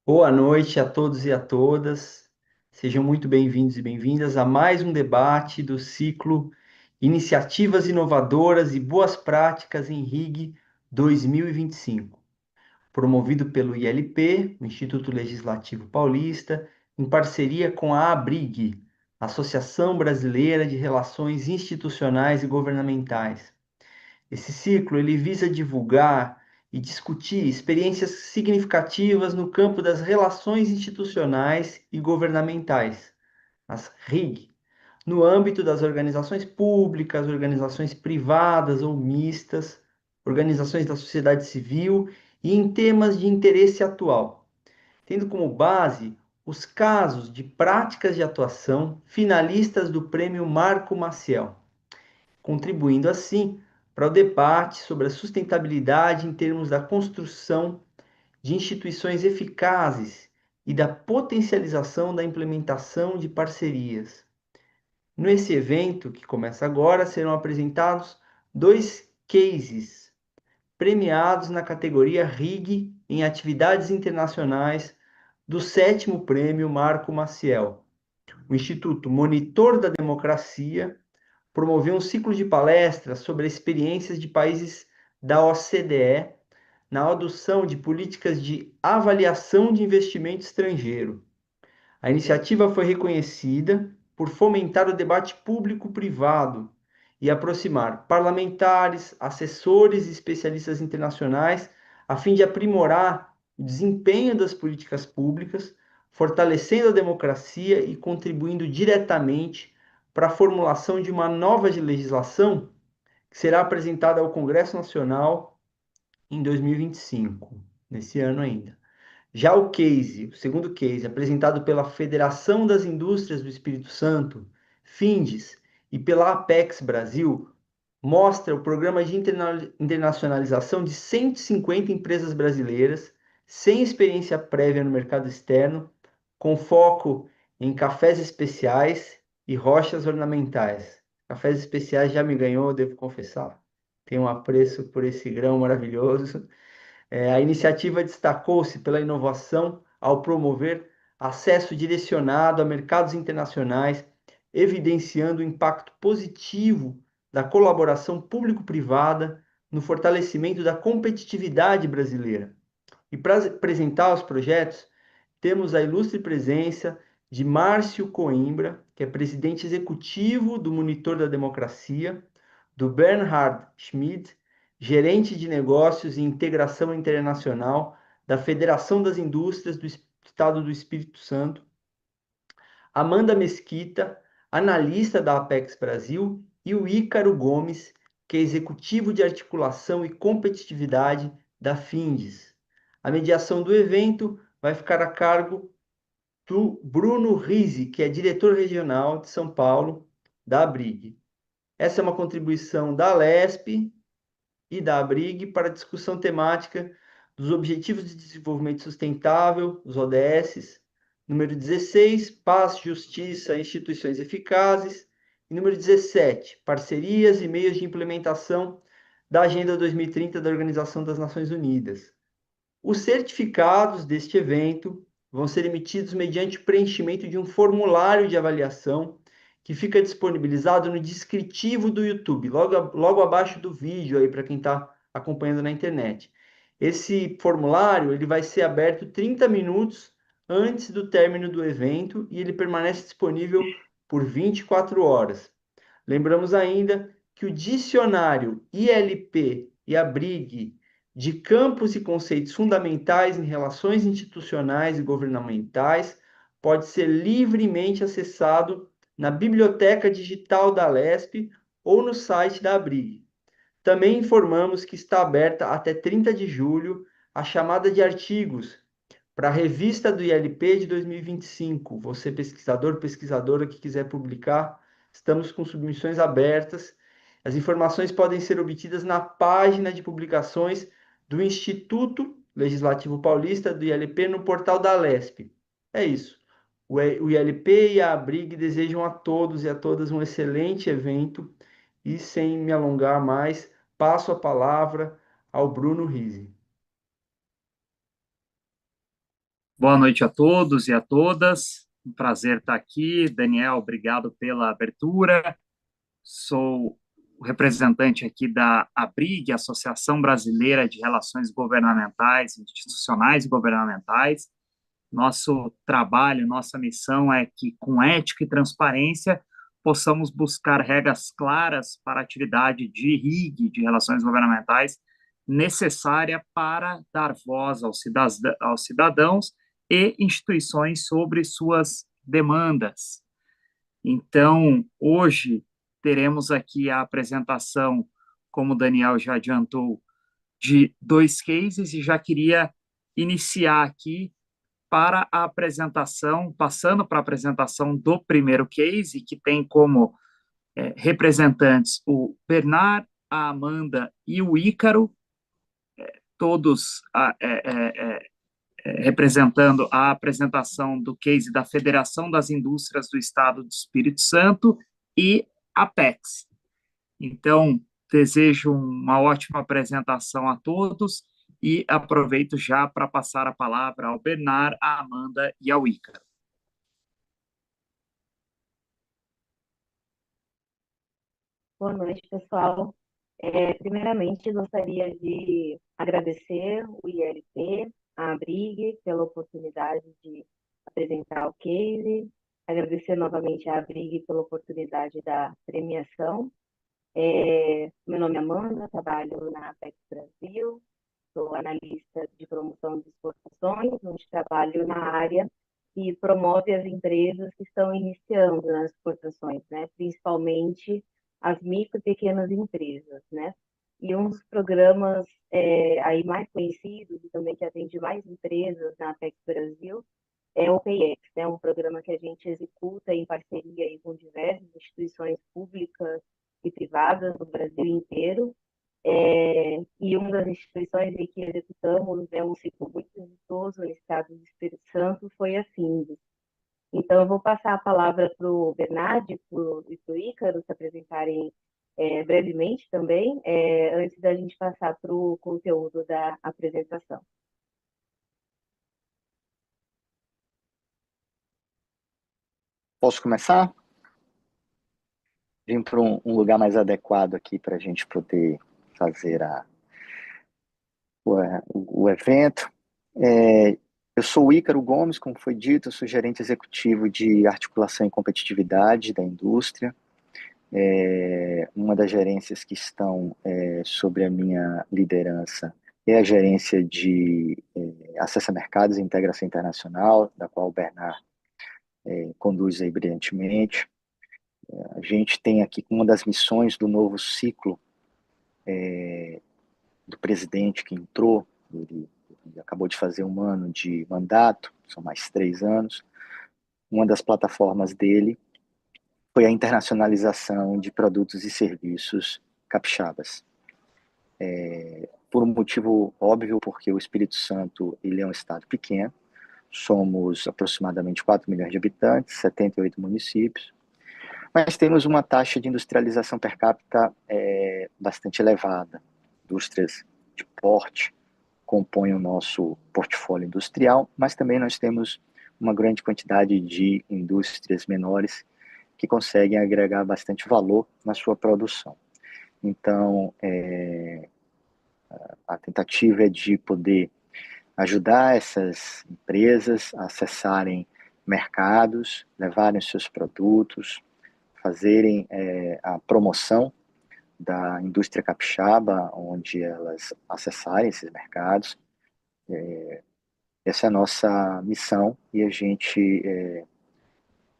Boa noite a todos e a todas. Sejam muito bem-vindos e bem-vindas a mais um debate do ciclo Iniciativas Inovadoras e Boas Práticas em RIG 2025, promovido pelo ILP, o Instituto Legislativo Paulista, em parceria com a ABRIG, Associação Brasileira de Relações Institucionais e Governamentais. Esse ciclo ele visa divulgar e discutir experiências significativas no campo das relações institucionais e governamentais, as RIG, no âmbito das organizações públicas, organizações privadas ou mistas, organizações da sociedade civil e em temas de interesse atual, tendo como base os casos de práticas de atuação finalistas do Prêmio Marco Maciel, contribuindo assim para o debate sobre a sustentabilidade em termos da construção de instituições eficazes e da potencialização da implementação de parcerias. Nesse evento, que começa agora, serão apresentados dois cases premiados na categoria RIG em atividades internacionais do sétimo prêmio Marco Maciel. O Instituto Monitor da Democracia promoveu um ciclo de palestras sobre experiências de países da OCDE na adoção de políticas de avaliação de investimento estrangeiro. A iniciativa foi reconhecida por fomentar o debate público-privado e aproximar parlamentares, assessores e especialistas internacionais, a fim de aprimorar o desempenho das políticas públicas, fortalecendo a democracia e contribuindo diretamente para a formulação de uma nova legislação que será apresentada ao Congresso Nacional em 2025, nesse ano ainda. Já o segundo case, apresentado pela Federação das Indústrias do Espírito Santo, FINDES, e pela Apex Brasil, mostra o programa de internacionalização de 150 empresas brasileiras sem experiência prévia no mercado externo, com foco em cafés especiais e rochas ornamentais. Cafés especiais já me ganhou, devo confessar. Tenho um apreço por esse grão maravilhoso. A iniciativa destacou-se pela inovação ao promover acesso direcionado a mercados internacionais, evidenciando o impacto positivo da colaboração público-privada no fortalecimento da competitividade brasileira. E para apresentar os projetos, temos a ilustre presença de Márcio Coimbra, que é presidente executivo do Monitor da Democracia, do Bernhard Schmid, gerente de negócios e integração internacional da Federação das Indústrias do Estado do Espírito Santo, Amanda Mesquita, analista da Apex Brasil, e o Ícaro Gomes, que é executivo de articulação e competitividade da Findes. A mediação do evento vai ficar a cargo do Bruno Rizzi, que é diretor regional de São Paulo da ABRIG. Essa é uma contribuição da Lesp e da ABRIG para a discussão temática dos Objetivos de Desenvolvimento Sustentável, os ODS, número 16, Paz, Justiça e Instituições Eficazes, e número 17, Parcerias e Meios de Implementação da Agenda 2030 da Organização das Nações Unidas. Os certificados deste evento vão ser emitidos mediante preenchimento de um formulário de avaliação que fica disponibilizado no descritivo do YouTube, logo abaixo do vídeo aí para quem está acompanhando na internet. Esse formulário ele vai ser aberto 30 minutos antes do término do evento e ele permanece disponível por 24 horas. Lembramos ainda que o dicionário ILP e a BRIG de campos e conceitos fundamentais em relações institucionais e governamentais pode ser livremente acessado na biblioteca digital da Lesp ou no site da ABRIG. Também informamos que está aberta até 30 de julho a chamada de artigos para a revista do ILP de 2025. Você, pesquisador, pesquisadora que quiser publicar, estamos com submissões abertas. As informações podem ser obtidas na página de publicações do Instituto Legislativo Paulista, do ILP, no portal da Lesp. É isso. O ILP e a ABRIG desejam a todos e a todas um excelente evento e, sem me alongar mais, passo a palavra ao Bruno Rizzi. Boa noite a todos e a todas. Um prazer estar aqui. Daniel, obrigado pela abertura. Sou o representante aqui da ABRIG, Associação Brasileira de Relações Governamentais, Institucionais e Governamentais. Nosso trabalho, nossa missão é que, com ética e transparência, possamos buscar regras claras para a atividade de RIG, de Relações Governamentais, necessária para dar voz aos cidadãos e instituições sobre suas demandas. Então, hoje, teremos aqui a apresentação, como o Daniel já adiantou, de dois cases, e já queria iniciar aqui para a apresentação, passando para a apresentação do primeiro case, que tem como representantes o Bernard, a Amanda e o Ícaro, todos representando a apresentação do case da Federação das Indústrias do Estado do Espírito Santo e a Apex. Então, desejo uma ótima apresentação a todos e aproveito já para passar a palavra ao Bernard, à Amanda e ao Ícaro. Boa noite, pessoal. Primeiramente, gostaria de agradecer o ILP, a ABRIG, pela oportunidade de apresentar o case, agradecer novamente à ABRIG pela oportunidade da premiação. Meu nome é Amanda, trabalho na Apex Brasil, sou analista de promoção de exportações, onde trabalho na área que promove as empresas que estão iniciando nas exportações, né? Principalmente as micro e pequenas empresas, né? E um dos programas aí mais conhecidos e também que atende mais empresas na Apex Brasil é o PayEx, né? Um programa que a gente executa em parceria aí com diversas instituições públicas e privadas do Brasil inteiro, e uma das instituições em que executamos um ciclo muito exitoso no estado do Espírito Santo foi a Findes. Então, eu vou passar a palavra para o Bernardo e para o Ícaro se apresentarem brevemente também, antes da gente passar para o conteúdo da apresentação. Posso começar? Vim para um lugar mais adequado aqui para a gente poder fazer o evento. Eu sou o Ícaro Gomes, como foi dito, eu sou gerente executivo de articulação e competitividade da indústria. Uma das gerências que estão sobre a minha liderança é a gerência de acesso a mercados e integração internacional, da qual o Bernard conduz aí brilhantemente. A gente tem aqui uma das missões do novo ciclo do presidente que entrou, ele acabou de fazer 1 ano de mandato, são mais 3 anos. Uma das plataformas dele foi a internacionalização de produtos e serviços capixabas. Por um motivo óbvio, porque o Espírito Santo ele é um estado pequeno, somos aproximadamente 4 milhões de habitantes, 78 municípios, mas temos uma taxa de industrialização per capita bastante elevada. Indústrias de porte compõem o nosso portfólio industrial, mas também nós temos uma grande quantidade de indústrias menores que conseguem agregar bastante valor na sua produção. Então, a tentativa é de poder ajudar essas empresas a acessarem mercados, levarem os seus produtos, fazerem a promoção da indústria capixaba, onde elas acessarem esses mercados. Essa é a nossa missão e a gente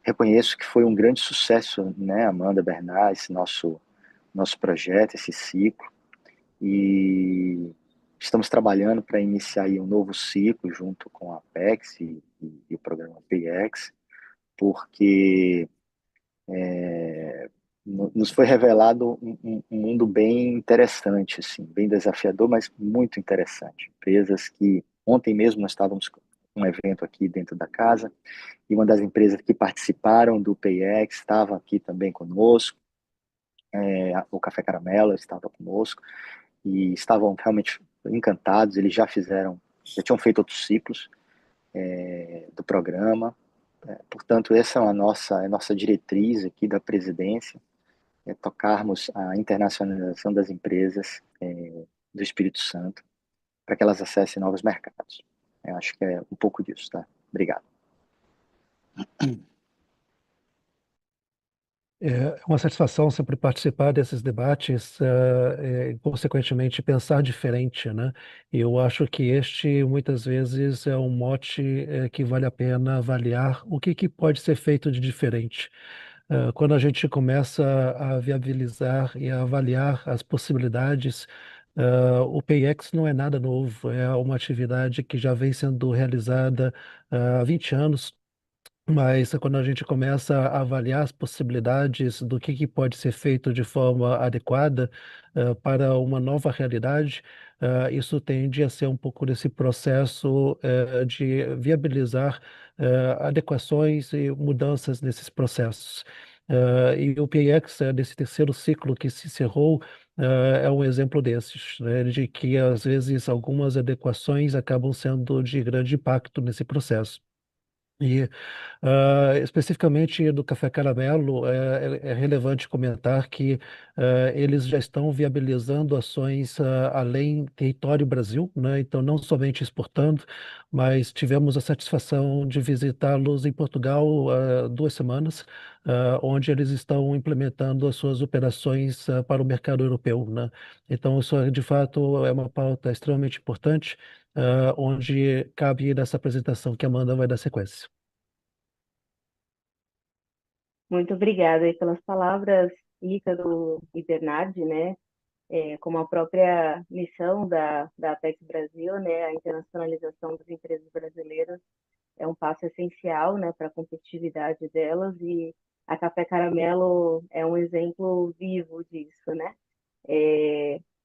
reconheço que foi um grande sucesso, né, Amanda, Bernard, esse nosso projeto, esse ciclo, e estamos trabalhando para iniciar aí um novo ciclo junto com a Apex e o programa PX, porque nos foi revelado um mundo bem interessante, assim, bem desafiador, mas muito interessante. Empresas que ontem mesmo nós estávamos com um evento aqui dentro da casa e uma das empresas que participaram do PX estava aqui também conosco, o Café Caramelo estava conosco e estavam realmente encantados. Eles já tinham feito outros ciclos do programa. Portanto, essa é a nossa diretriz aqui da presidência, tocarmos a internacionalização das empresas do Espírito Santo para que elas acessem novos mercados. Eu acho que é um pouco disso, tá? Obrigado. É uma satisfação sempre participar desses debates, e, consequentemente, pensar diferente, né? Eu acho que este, muitas vezes, é um mote, que vale a pena avaliar o que pode ser feito de diferente. Quando a gente começa a viabilizar e a avaliar as possibilidades, o PayEx não é nada novo, é uma atividade que já vem sendo realizada há 20 anos. Mas quando a gente começa a avaliar as possibilidades do que pode ser feito de forma adequada, para uma nova realidade, isso tende a ser um pouco desse processo, de viabilizar, adequações e mudanças nesses processos. E o PX, desse terceiro ciclo que se encerrou, é um exemplo desses, né, de que às vezes algumas adequações acabam sendo de grande impacto nesse processo. E especificamente do Café Caramelo, é relevante comentar que eles já estão viabilizando ações além território Brasil, né? Então, não somente exportando, mas tivemos a satisfação de visitá-los em Portugal há 2 semanas, onde eles estão implementando as suas operações para o mercado europeu, né? Então, isso de fato é uma pauta extremamente importante, onde cabe nessa apresentação que a Amanda vai dar sequência. Muito obrigada aí pelas palavras, Ícaro e Bernardi, né? Como a própria missão da Apex Brasil, né? A internacionalização das empresas brasileiras é um passo essencial, né, para a competitividade delas, e a Café Caramelo é um exemplo vivo disso, né?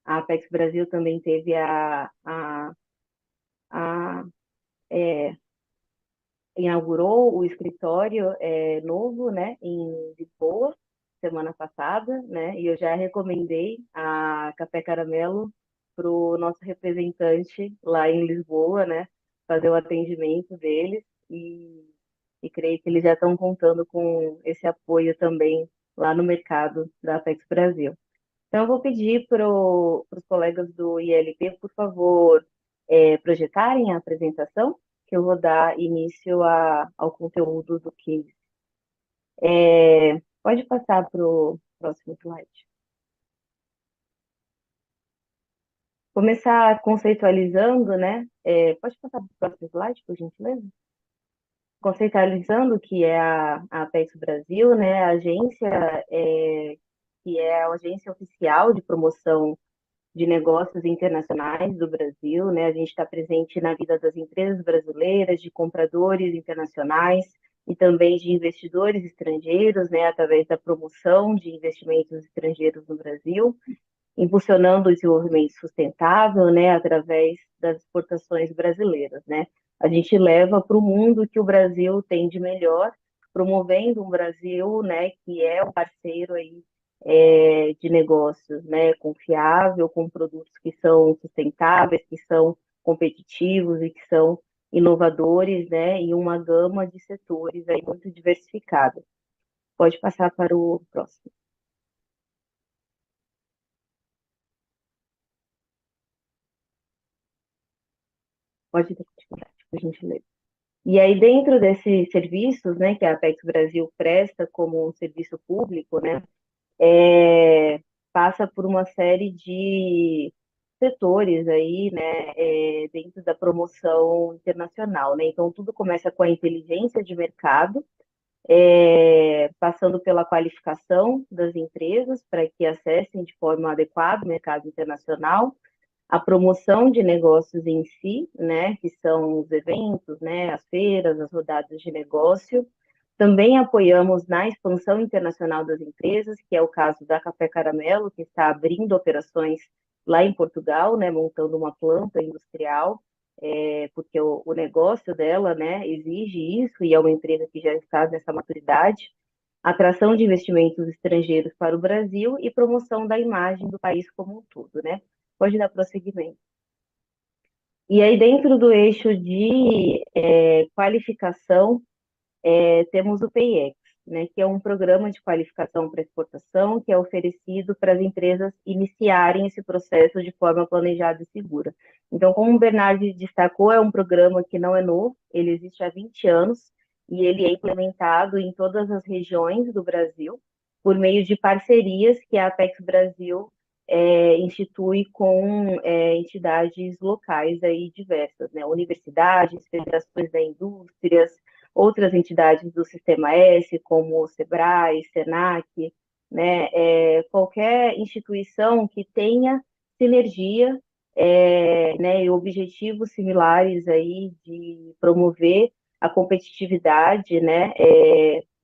A Apex Brasil também teve a inaugurou o escritório novo, né, em Lisboa, semana passada, né, e eu já recomendei a Café Caramelo para o nosso representante lá em Lisboa, né, fazer o atendimento deles, e creio que eles já estão contando com esse apoio também lá no mercado da Apex Brasil. Então, eu vou pedir para os colegas do ILP, por favor, projetarem a apresentação, que eu vou dar início ao conteúdo do case. Pode passar para o próximo slide. Começar conceitualizando, né? Pode passar para o próximo slide, por gentileza? Conceitualizando o que é a Apex Brasil, né? A agência que é a agência oficial de promoção de negócios internacionais do Brasil, né? A gente está presente na vida das empresas brasileiras, de compradores internacionais e também de investidores estrangeiros, né? Através da promoção de investimentos estrangeiros no Brasil, impulsionando o desenvolvimento sustentável, né? Através das exportações brasileiras, né? A gente leva para o mundo o que o Brasil tem de melhor, promovendo um Brasil, né? Que é um parceiro aí de negócios, né, confiável, com produtos que são sustentáveis, que são competitivos e que são inovadores, né, em uma gama de setores aí muito diversificada. Pode passar para o próximo. Pode ter continuidade, por gentileza. E aí, dentro desses serviços, né, que a Apex Brasil presta como um serviço público, né, passa por uma série de setores aí, né, dentro da promoção internacional, né? Então, tudo começa com a inteligência de mercado, passando pela qualificação das empresas para que acessem de forma adequada o mercado internacional, a promoção de negócios em si, né, que são os eventos, né, as feiras, as rodadas de negócio. Também apoiamos na expansão internacional das empresas, que é o caso da Café Caramelo, que está abrindo operações lá em Portugal, né, montando uma planta industrial, porque o negócio dela, né, exige isso, e é uma empresa que já está nessa maturidade. Atração de investimentos estrangeiros para o Brasil e promoção da imagem do país como um todo, né? Pode dar prosseguimento. E aí, dentro do eixo de qualificação, temos o PIEX, né, que é um programa de qualificação para exportação que é oferecido para as empresas iniciarem esse processo de forma planejada e segura. Então, como o Bernardo destacou, é um programa que não é novo, ele existe há 20 anos e ele é implementado em todas as regiões do Brasil por meio de parcerias que a Apex Brasil institui com entidades locais aí diversas, né? Universidades, federações da indústrias, outras entidades do Sistema S, como o SEBRAE, SENAC, né? Qualquer instituição que tenha sinergia, né, e objetivos similares aí de promover a competitividade, né,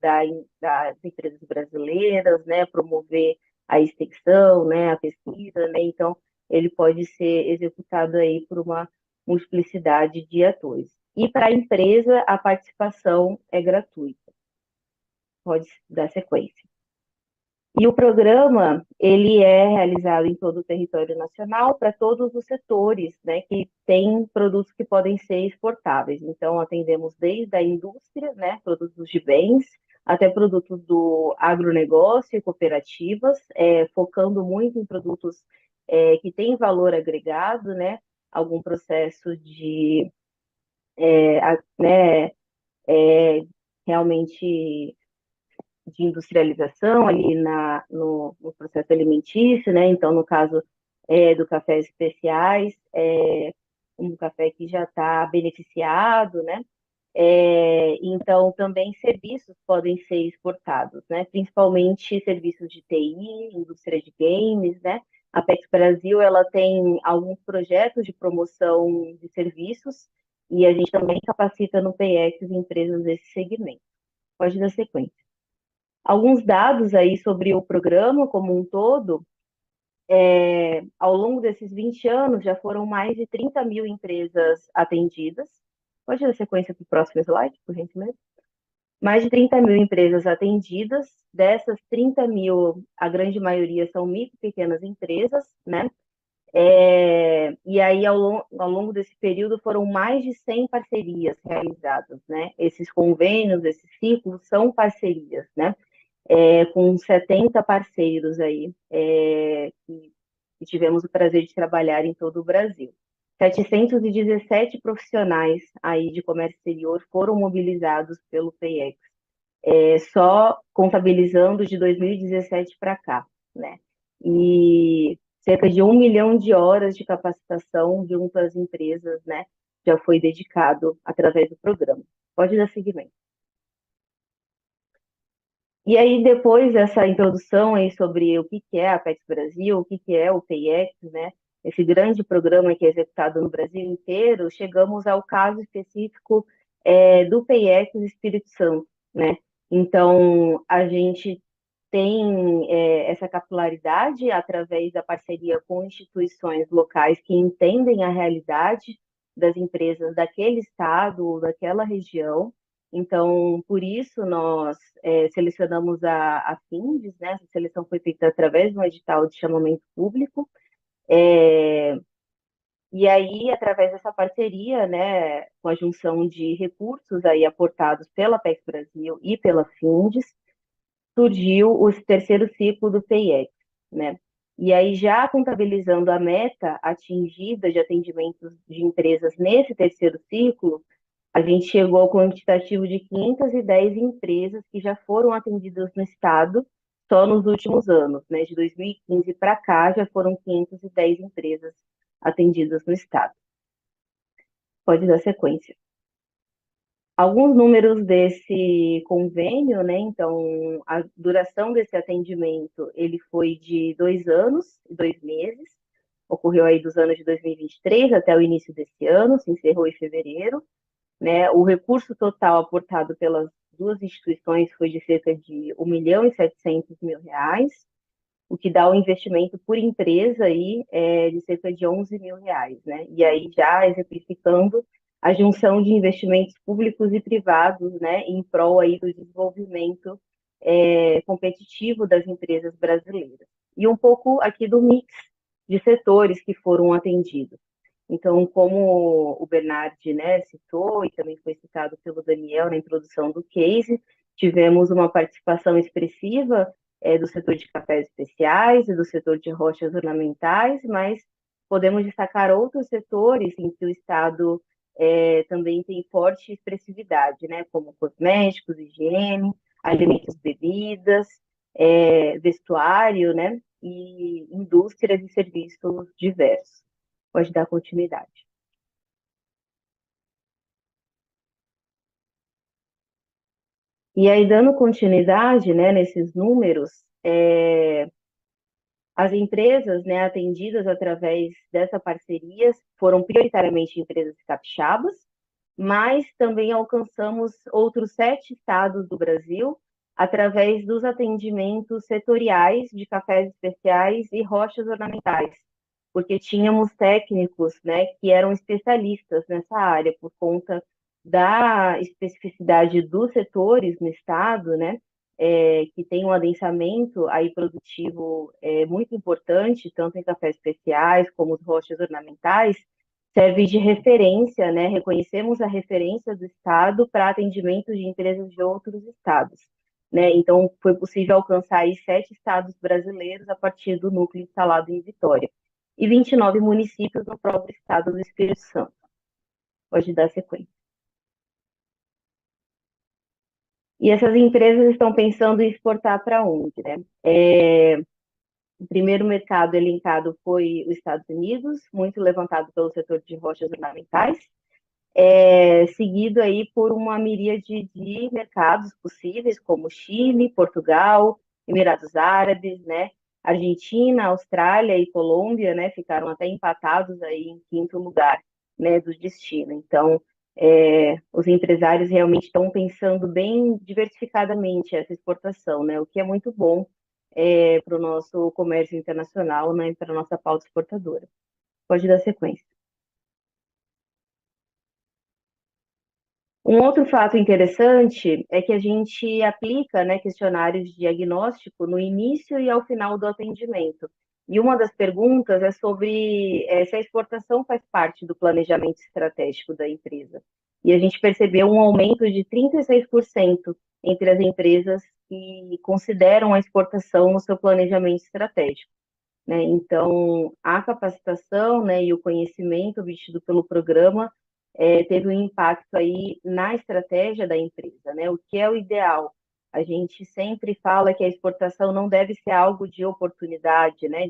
das empresas brasileiras, né, promover a extensão, né, a pesquisa, né, então ele pode ser executado aí por uma multiplicidade de atores. E para a empresa, a participação é gratuita. Pode dar sequência. E o programa, ele é realizado em todo o território nacional para todos os setores, né, que têm produtos que podem ser exportáveis. Então, atendemos desde a indústria, né, produtos de bens, até produtos do agronegócio e cooperativas, focando muito em produtos que têm valor agregado, né, algum processo de, né, realmente de industrialização ali no processo alimentício, né? Então, no caso do cafés especiais, um café que já está beneficiado, né? Então, também serviços podem ser exportados, né? Principalmente serviços de TI, indústria de games, né? A Apex Brasil, ela tem alguns projetos de promoção de serviços e a gente também capacita no PX empresas desse segmento. Pode dar sequência. Alguns dados aí sobre o programa como um todo, ao longo desses 20 anos, já foram mais de 30 mil empresas atendidas. Pode dar sequência para o próximo slide, por gentileza? Mais de 30 mil empresas atendidas, dessas 30 mil, a grande maioria são micro e pequenas empresas, né? E aí, ao longo desse período, foram mais de 100 parcerias realizadas, né? Esses convênios, esses ciclos são parcerias, né? Com 70 parceiros aí, que tivemos o prazer de trabalhar em todo o Brasil. 717 profissionais aí de comércio exterior foram mobilizados pelo PEX, só contabilizando de 2017 para cá, né? E cerca de 1 milhão de horas de capacitação junto às empresas, né, já foi dedicado através do programa. Pode dar seguimento. E aí, depois dessa introdução aí sobre o que é a Apex Brasil, o que é o PIEX, né, esse grande programa que é executado no Brasil inteiro, chegamos ao caso específico do PIEX Espírito Santo, né? Então, a gente tem essa capilaridade através da parceria com instituições locais que entendem a realidade das empresas daquele estado ou daquela região. Então, por isso, nós selecionamos a Findes, né? Essa seleção foi feita através de um edital de chamamento público. E aí, através dessa parceria, né, com a junção de recursos aí aportados pela PEC Brasil e pela Findes, surgiu o terceiro ciclo do PIEX, né? E aí, já contabilizando a meta atingida de atendimentos de empresas nesse terceiro ciclo, a gente chegou ao quantitativo de 510 empresas que já foram atendidas no Estado só nos últimos anos, né? De 2015 para cá, já foram 510 empresas atendidas no Estado. Pode dar sequência. Alguns números desse convênio, né? Então, a duração desse atendimento, ele foi de 2 anos e 2 meses, ocorreu aí dos anos de 2023 até o início desse ano, se encerrou em fevereiro, né? O recurso total aportado pelas duas instituições foi de cerca de R$ 1.700.000, o que dá um investimento por empresa aí de cerca de R$ 11.000, né? E aí já exemplificando a junção de investimentos públicos e privados, né, em prol aí do desenvolvimento competitivo das empresas brasileiras. E um pouco aqui do mix de setores que foram atendidos. Então, como o Bernard, né, citou, e também foi citado pelo Daniel na introdução do case, tivemos uma participação expressiva do setor de cafés especiais e do setor de rochas ornamentais, mas podemos destacar outros setores em que o Estado também tem forte expressividade, né, como cosméticos, higiene, alimentos e bebidas, vestuário, né, e indústrias e serviços diversos. Pode dar continuidade. E aí, dando continuidade, né, nesses números, as empresas, né, atendidas através dessa parceria foram prioritariamente empresas capixabas, mas também alcançamos outros 7 estados do Brasil através dos atendimentos setoriais de cafés especiais e rochas ornamentais, porque tínhamos técnicos, né, que eram especialistas nessa área por conta da especificidade dos setores no estado, né, que tem um adensamento aí produtivo muito importante, tanto em cafés especiais como as rochas ornamentais, serve de referência, né? Reconhecemos a referência do Estado para atendimento de empresas de outros estados. Né? Então, foi possível alcançar aí 7 estados brasileiros a partir do núcleo instalado em Vitória e 29 municípios no próprio estado do Espírito Santo. Pode dar sequência. E essas empresas estão pensando em exportar para onde, né? O primeiro mercado elencado foi os Estados Unidos, muito levantado pelo setor de rochas ornamentais, seguido aí por uma miríade de mercados possíveis, como Chile, Portugal, Emirados Árabes, né? Argentina, Austrália e Colômbia, né? Ficaram até empatados aí em quinto lugar, né? Do destino. Então, os empresários realmente estão pensando bem diversificadamente essa exportação, né? O que é muito bom para o nosso comércio internacional, né? Para a nossa pauta exportadora. Pode dar sequência. Um outro fato interessante é que a gente aplica, né, questionários de diagnóstico no início e ao final do atendimento. E uma das perguntas é sobre se a exportação faz parte do planejamento estratégico da empresa. E a gente percebeu um aumento de 36% entre as empresas que consideram a exportação no seu planejamento estratégico. Né? Então, a capacitação, né, e o conhecimento obtido pelo programa teve um impacto aí na estratégia da empresa, né? O que é o ideal? A gente sempre fala que a exportação não deve ser algo de oportunidade, né?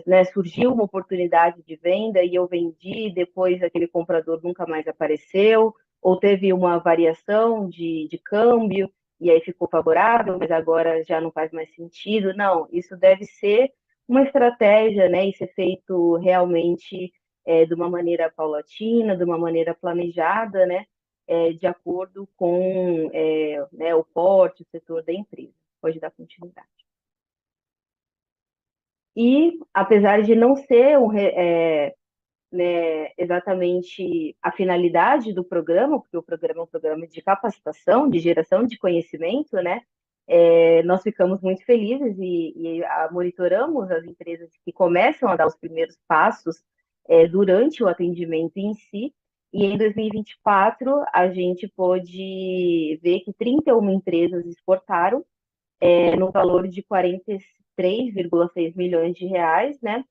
Né, surgiu uma oportunidade de venda e eu vendi, depois aquele comprador nunca mais apareceu, ou teve uma variação de câmbio e aí ficou favorável, mas agora já não faz mais sentido. Não, isso deve ser uma estratégia, né? E ser feito realmente de uma maneira paulatina, de uma maneira planejada, né, de acordo com né, o porte, o setor da empresa. Pode dar continuidade. E, apesar de não ser né, exatamente a finalidade do programa, porque o programa é um programa de capacitação, de geração de conhecimento, né, nós ficamos muito felizes e monitoramos as empresas que começam a dar os primeiros passos durante o atendimento em si, e em 2024 a gente pôde ver que 31 empresas exportaram no valor de 43,6 milhões de reais, né?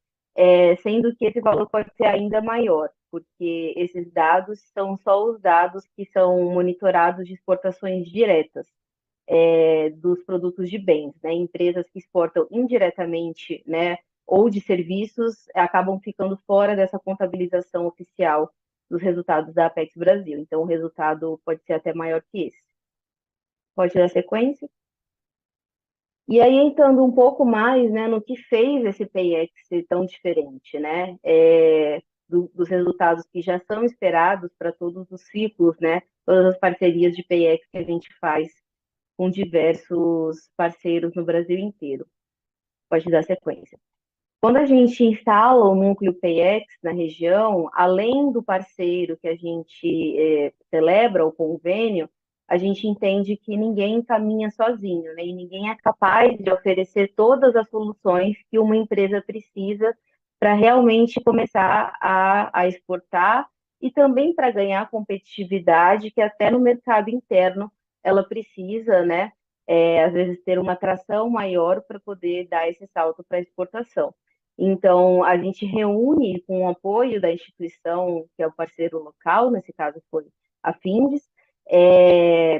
Sendo que esse valor pode ser ainda maior, porque esses dados são só os dados que são monitorados de exportações diretas dos produtos de bens, né? Empresas que exportam indiretamente, né, ou de serviços, acabam ficando fora dessa contabilização oficial dos resultados da Apex Brasil. Então, o resultado pode ser até maior que esse. Pode dar sequência? E aí, entrando um pouco mais, né, no que fez esse PayEx ser tão diferente, né, dos resultados que já são esperados para todos os ciclos, né, todas as parcerias de PayEx que a gente faz com diversos parceiros no Brasil inteiro. Pode dar sequência. Quando a gente instala o núcleo PayEx na região, além do parceiro que a gente celebra o convênio, a gente entende que ninguém caminha sozinho, né? E ninguém é capaz de oferecer todas as soluções que uma empresa precisa para realmente começar a exportar e também para ganhar competitividade, que até no mercado interno ela precisa, né? Às vezes ter uma atração maior para poder dar esse salto para a exportação. Então, a gente reúne com o apoio da instituição, que é o parceiro local, nesse caso foi a Findes,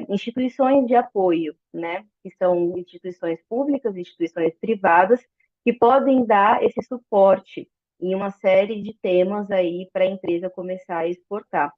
instituições de apoio, né, que são instituições públicas, instituições privadas, que podem dar esse suporte em uma série de temas aí para a empresa começar a exportar.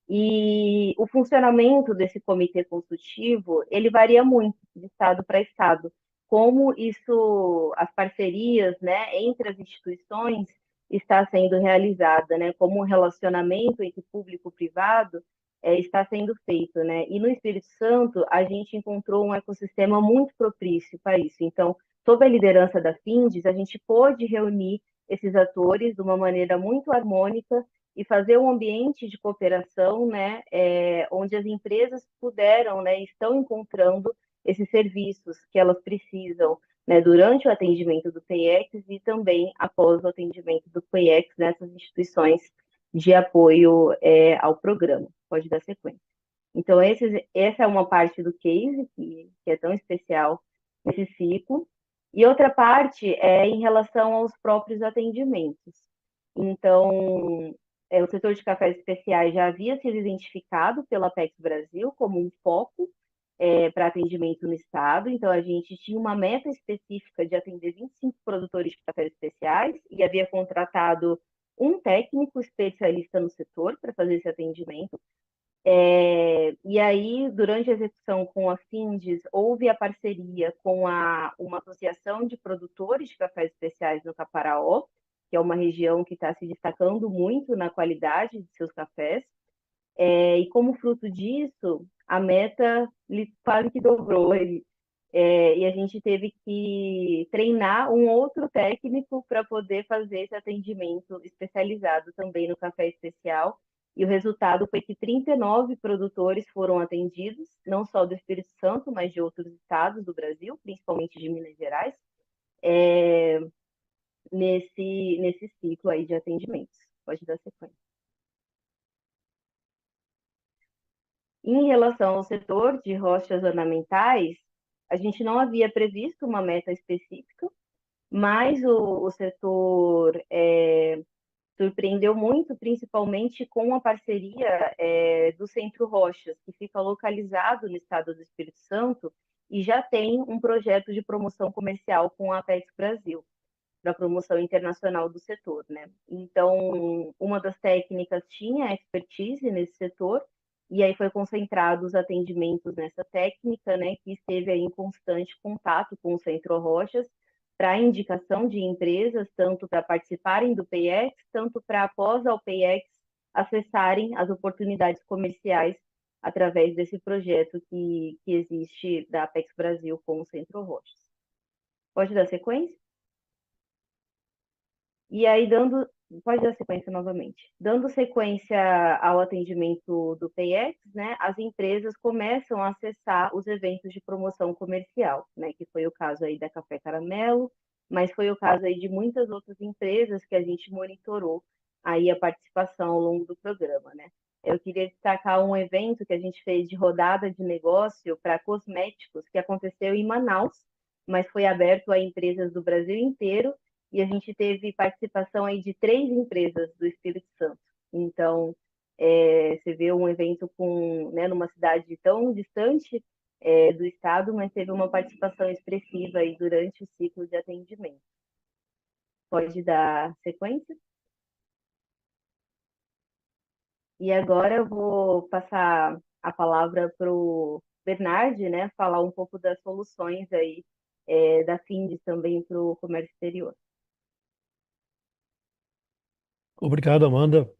E o funcionamento desse comitê consultivo, ele varia muito de estado para estado. Como isso, as parcerias, né, entre as instituições está sendo realizada, né, como o relacionamento entre público e privado está sendo feito, né? E no Espírito Santo, a gente encontrou um ecossistema muito propício para isso. Então, sob a liderança da Findes, a gente pôde reunir esses atores de uma maneira muito harmônica e fazer um ambiente de cooperação, né, onde as empresas puderam, né, estão encontrando esses serviços que elas precisam, né, durante o atendimento do PEX e também após o atendimento do PEX nessas instituições de apoio ao programa. Pode dar sequência. Então, essa é uma parte do case que é tão especial nesse ciclo. E outra parte é em relação aos próprios atendimentos. Então, o setor de cafés especiais já havia sido identificado pela Apex Brasil como um foco para atendimento no estado. Então, a gente tinha uma meta específica de atender 25 produtores de cafés especiais e havia contratado um técnico especialista no setor para fazer esse atendimento. E aí, durante a execução com a Findes, houve a parceria com uma associação de produtores de cafés especiais no Caparaó, que é uma região que está se destacando muito na qualidade de seus cafés. E como fruto disso, a meta quase que dobrou. E a gente teve que treinar um outro técnico para poder fazer esse atendimento especializado também no café especial. E o resultado foi que 39 produtores foram atendidos, não só do Espírito Santo, mas de outros estados do Brasil, principalmente de Minas Gerais, nesse ciclo aí de atendimentos. Pode dar sequência. Em relação ao setor de rochas ornamentais, a gente não havia previsto uma meta específica, mas o setor surpreendeu muito, principalmente com a parceria do Centro Rochas, que fica localizado no estado do Espírito Santo e já tem um projeto de promoção comercial com a Apex Brasil, para promoção internacional do setor, né? Então, uma das técnicas tinha expertise nesse setor, e aí foi concentrado os atendimentos nessa técnica, né, que esteve aí em constante contato com o Centro Rochas, para indicação de empresas, tanto para participarem do PayEx, tanto para, após ao PayEx, acessarem as oportunidades comerciais através desse projeto que existe da Apex Brasil com o Centro Rochas. Pode dar sequência? E aí, pode dar sequência novamente. Dando sequência ao atendimento do PayEx, né, as empresas começam a acessar os eventos de promoção comercial, né, que foi o caso aí da Café Caramelo, mas foi o caso aí de muitas outras empresas que a gente monitorou aí a participação ao longo do programa, né. Eu queria destacar um evento que a gente fez de rodada de negócio para cosméticos, que aconteceu em Manaus, mas foi aberto a empresas do Brasil inteiro, e a gente teve participação aí de 3 empresas do Espírito Santo. Então, você vê um evento né, numa cidade tão distante do estado, mas teve uma participação expressiva aí durante o ciclo de atendimento. Pode dar sequência? E agora eu vou passar a palavra para o Bernardi, né, falar um pouco das soluções aí da Findes também para o comércio exterior. Obrigado, Amanda.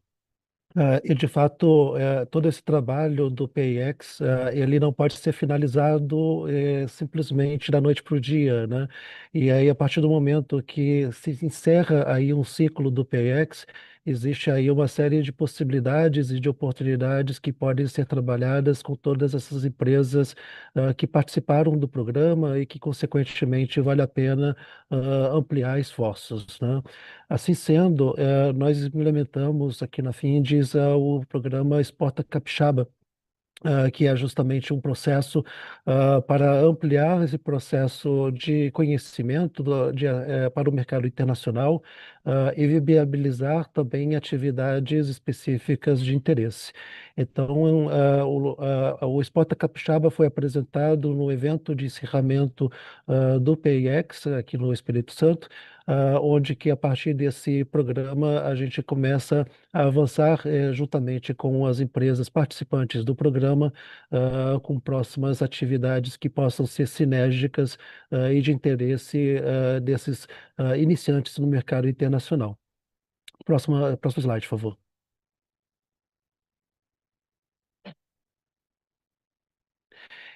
E de fato, todo esse trabalho do PayEx, ele não pode ser finalizado simplesmente da noite para o dia, né? E aí, a partir do momento que se encerra aí um ciclo do PayEx, existe aí uma série de possibilidades e de oportunidades que podem ser trabalhadas com todas essas empresas que participaram do programa e que, consequentemente, vale a pena ampliar esforços, né? Assim sendo, nós implementamos aqui na Findes o programa Exporta Capixaba, que é justamente um processo para ampliar esse processo de conhecimento para o mercado internacional, e viabilizar também atividades específicas de interesse. Então, o Exporta Capixaba foi apresentado no evento de encerramento do PIEX aqui no Espírito Santo, onde que a partir desse programa a gente começa a avançar juntamente com as empresas participantes do programa, com próximas atividades que possam ser sinérgicas e de interesse desses iniciantes no mercado internacional. Próximo slide, por favor.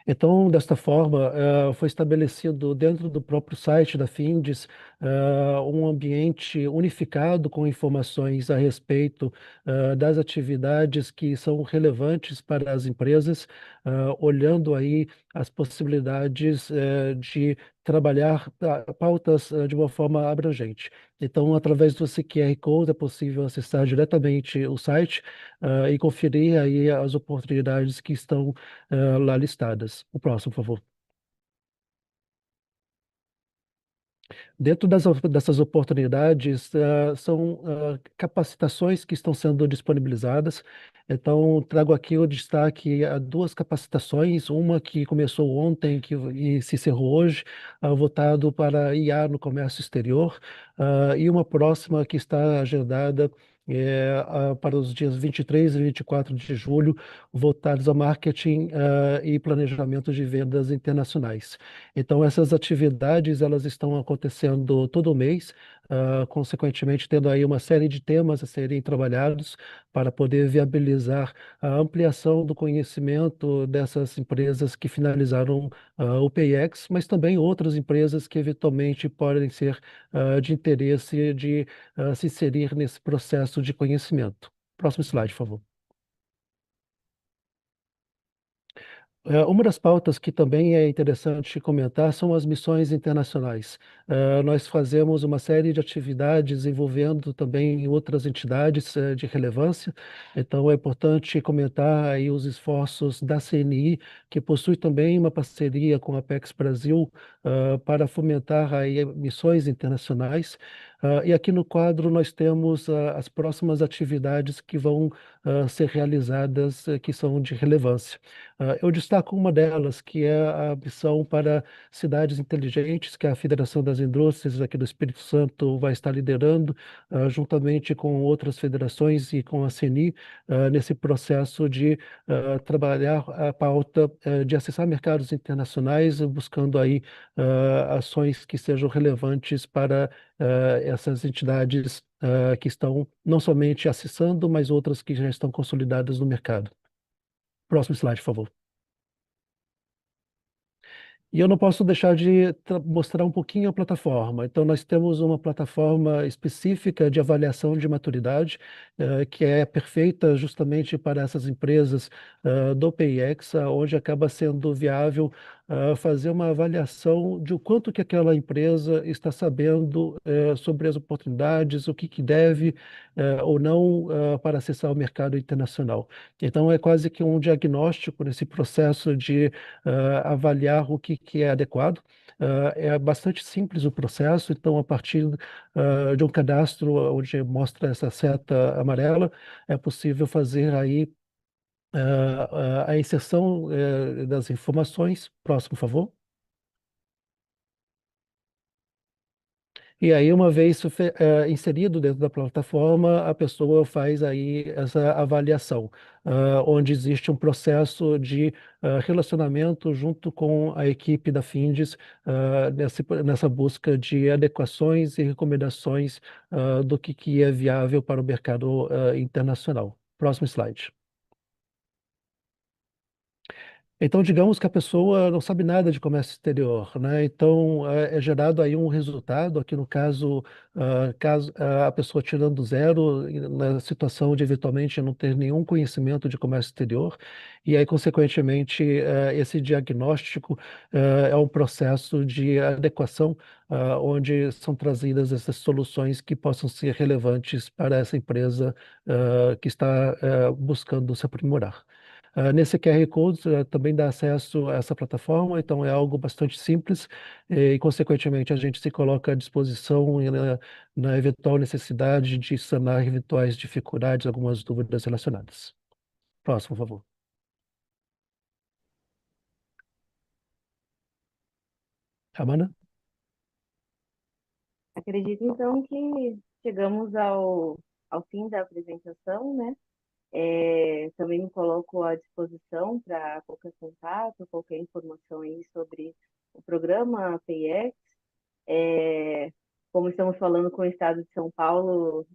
Então, desta forma, foi estabelecido dentro do próprio site da Findes um ambiente unificado com informações a respeito das atividades que são relevantes para as empresas, olhando aí as possibilidades de trabalhar pautas de uma forma abrangente. Então, através do QR Code é possível acessar diretamente o site e conferir aí as oportunidades que estão lá listadas. O próximo, por favor. Dentro dessas oportunidades, são capacitações que estão sendo disponibilizadas. Então, trago aqui o destaque a duas capacitações, uma que começou ontem e se encerrou hoje, voltado para IA no comércio exterior, e uma próxima que está agendada para os dias 23 e 24 de julho, voltados a marketing e planejamento de vendas internacionais. Então, essas atividades elas estão acontecendo todo mês, consequentemente tendo aí uma série de temas a serem trabalhados para poder viabilizar a ampliação do conhecimento dessas empresas que finalizaram o PIEX, mas também outras empresas que eventualmente podem ser de interesse de se inserir nesse processo de conhecimento. Próximo slide, por favor. Uma das pautas que também é interessante comentar são as missões internacionais. Nós fazemos uma série de atividades envolvendo também outras entidades de relevância, então é importante comentar aí os esforços da CNI, que possui também uma parceria com a Apex Brasil para fomentar aí missões internacionais. E aqui no quadro nós temos as próximas atividades que vão ser realizadas, que são de relevância. Eu destaco uma delas, que é a missão para cidades inteligentes, que a Federação das Indústrias aqui do Espírito Santo vai estar liderando, juntamente com outras federações e com a CNI, nesse processo de trabalhar a pauta de acessar mercados internacionais, buscando aí ações que sejam relevantes para essas entidades que estão não somente acessando, mas outras que já estão consolidadas no mercado. Próximo slide, por favor. E eu não posso deixar de mostrar um pouquinho a plataforma. Então, nós temos uma plataforma específica de avaliação de maturidade, que é perfeita justamente para essas empresas do PIEX, onde acaba sendo viável fazer uma avaliação de o quanto que aquela empresa está sabendo sobre as oportunidades, o que deve ou não para acessar o mercado internacional. Então, é quase que um diagnóstico nesse processo de avaliar o que é adequado. É bastante simples o processo, então, a partir de um cadastro onde mostra essa seta amarela, é possível fazer aí a inserção das informações. Próximo, por favor. E aí, uma vez inserido dentro da plataforma, a pessoa faz aí essa avaliação, onde existe um processo de relacionamento junto com a equipe da Findes, nessa busca de adequações e recomendações do que é viável para o mercado internacional. Próximo slide. Então, digamos que a pessoa não sabe nada de comércio exterior, né? Então, é gerado aí um resultado, aqui no caso, caso a pessoa tirando zero, na situação de eventualmente não ter nenhum conhecimento de comércio exterior, e aí, consequentemente, esse diagnóstico é um processo de adequação, onde são trazidas essas soluções que possam ser relevantes para essa empresa, que está, buscando se aprimorar. Nesse QR Code também dá acesso a essa plataforma, então é algo bastante simples e, consequentemente, a gente se coloca à disposição na eventual necessidade de sanar eventuais dificuldades, algumas dúvidas relacionadas. Próximo, por favor. Amanda? Acredito, então, que chegamos ao fim da apresentação, né? Também me coloco à disposição para qualquer contato, qualquer informação aí sobre o programa PIEX. É, Como estamos falando com o Estado de São Paulo,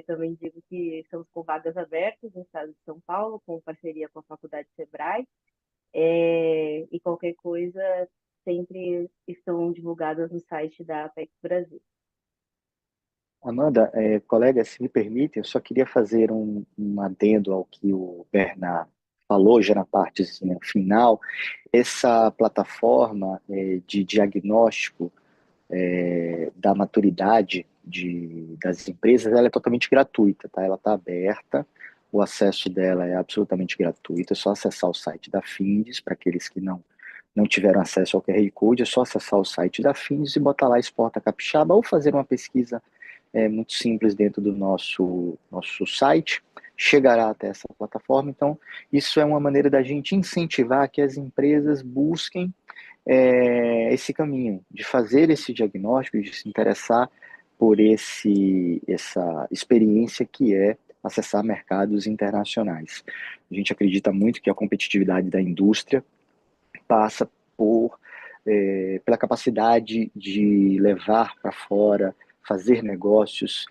também digo que estamos com vagas abertas no Estado de São Paulo, com parceria com a Faculdade Sebrae, e qualquer coisa sempre estão divulgadas no site da Apex Brasil. Amanda, colega, se me permite, eu só queria fazer um adendo ao que o Bernard falou já na parte final. Essa plataforma de diagnóstico da maturidade das empresas, ela é totalmente gratuita, tá? Ela está aberta, o acesso dela é absolutamente gratuito, é só acessar o site da Findes, para aqueles que não tiveram acesso ao QR Code, é só acessar o site da Findes e botar lá Exporta Capixaba ou fazer uma pesquisa muito simples dentro do nosso site, chegará até essa plataforma. Então, isso é uma maneira da gente incentivar que as empresas busquem esse caminho, de fazer esse diagnóstico, de se interessar por essa experiência que é acessar mercados internacionais. A gente acredita muito que a competitividade da indústria passa pela capacidade de levar para fora, fazer negócios,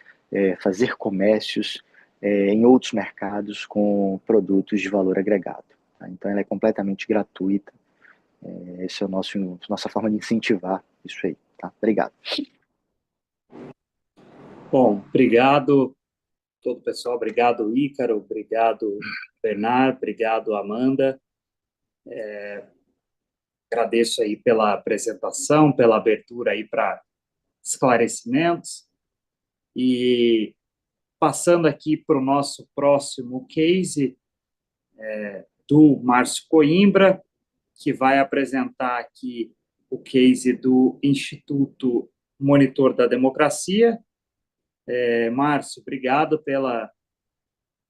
fazer comércios em outros mercados com produtos de valor agregado. Tá? Então, ela é completamente gratuita. Essa é nossa forma de incentivar isso aí. Tá? Obrigado. Bom, obrigado todo o pessoal, obrigado Ícaro, obrigado Bernard, obrigado Amanda. Agradeço aí pela apresentação, pela abertura aí para esclarecimentos. E passando aqui para o nosso próximo case, do Márcio Coimbra, que vai apresentar aqui o case do Instituto Monitor da Democracia. Márcio, obrigado pela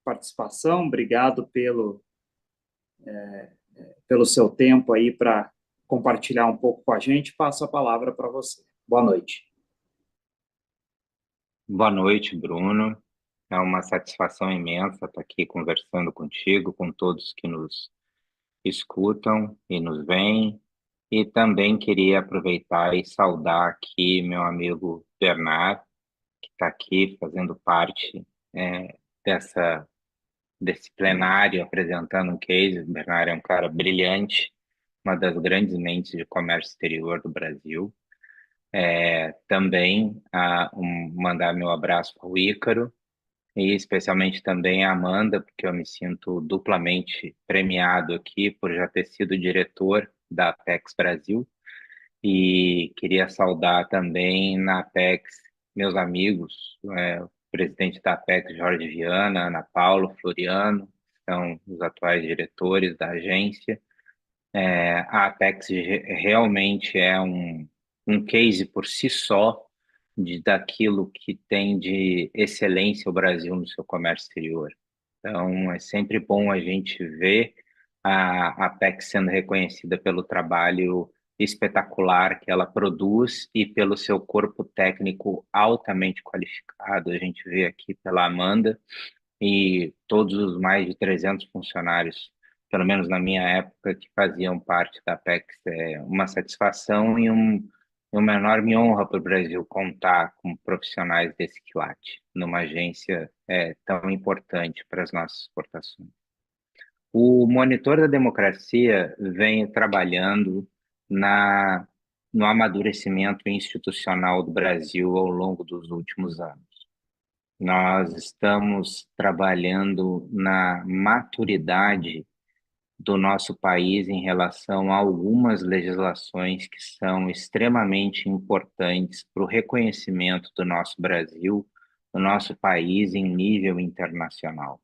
participação, obrigado pelo seu tempo aí para compartilhar um pouco com a gente. Passo a palavra para você. Boa noite. Boa noite, Bruno. É uma satisfação imensa estar aqui conversando contigo, com todos que nos escutam e nos veem. E também queria aproveitar e saudar aqui meu amigo Bernard, que está aqui fazendo parte desse plenário, apresentando um case. O Bernard é um cara brilhante, uma das grandes mentes de comércio exterior do Brasil. Também mandar meu abraço ao Ícaro, e especialmente também a Amanda, porque eu me sinto duplamente premiado aqui por já ter sido diretor da Apex Brasil. E queria saudar também na Apex meus amigos, o presidente da Apex, Jorge Viana, Ana Paula, Floriano, são os atuais diretores da agência. A Apex realmente é um case por si só daquilo que tem de excelência o Brasil no seu comércio exterior. Então, é sempre bom a gente ver a Apex sendo reconhecida pelo trabalho espetacular que ela produz e pelo seu corpo técnico altamente qualificado. A gente vê aqui pela Amanda e todos os mais de 300 funcionários, pelo menos na minha época, que faziam parte da Apex. É uma satisfação e uma enorme honra para o Brasil contar com profissionais desse quilate, numa agência tão importante para as nossas exportações. O Monitor da Democracia vem trabalhando na, no amadurecimento institucional do Brasil ao longo dos últimos anos. Nós estamos trabalhando na maturidade do nosso país em relação a algumas legislações que são extremamente importantes para o reconhecimento do nosso Brasil, do nosso país em nível internacional.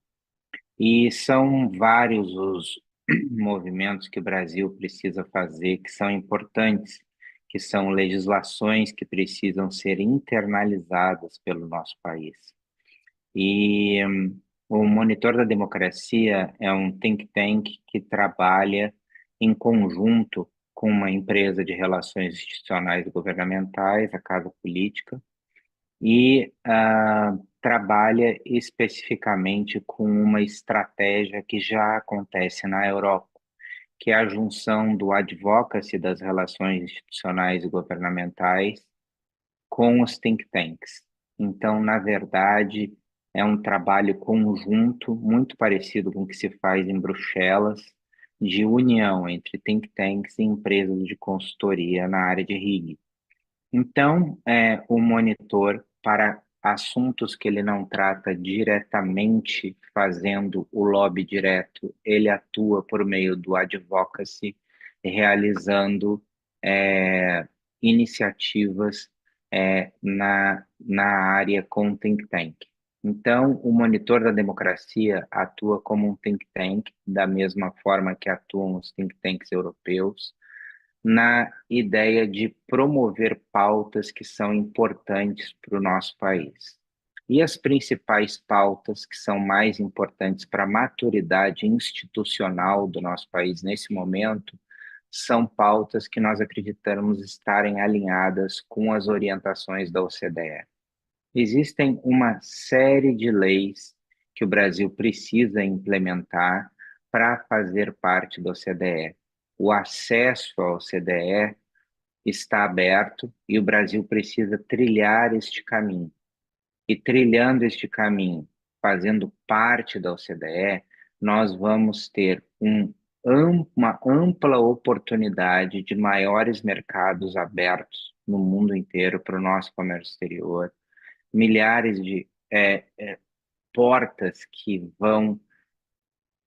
E são vários os movimentos que o Brasil precisa fazer, que são importantes, que são legislações que precisam ser internalizadas pelo nosso país. E o Monitor da Democracia é um think tank que trabalha em conjunto com uma empresa de relações institucionais e governamentais, a Casa Política, e trabalha especificamente com uma estratégia que já acontece na Europa, que é a junção do advocacy das relações institucionais e governamentais com os think tanks. Então, na verdade, é um trabalho conjunto, muito parecido com o que se faz em Bruxelas, de união entre think tanks e empresas de consultoria na área de RIG. Então, o monitor, para assuntos que ele não trata diretamente, fazendo o lobby direto, ele atua por meio do advocacy, realizando iniciativas na área com think tank. Então, o Monitor da Democracia atua como um think tank, da mesma forma que atuam os think tanks europeus, na ideia de promover pautas que são importantes para o nosso país. E as principais pautas que são mais importantes para a maturidade institucional do nosso país nesse momento são pautas que nós acreditamos estarem alinhadas com as orientações da OCDE. Existem uma série de leis que o Brasil precisa implementar para fazer parte da OCDE. O acesso à OCDE está aberto e o Brasil precisa trilhar este caminho. E trilhando este caminho, fazendo parte da OCDE, nós vamos ter uma ampla oportunidade de maiores mercados abertos no mundo inteiro para o nosso comércio exterior, milhares de portas que vão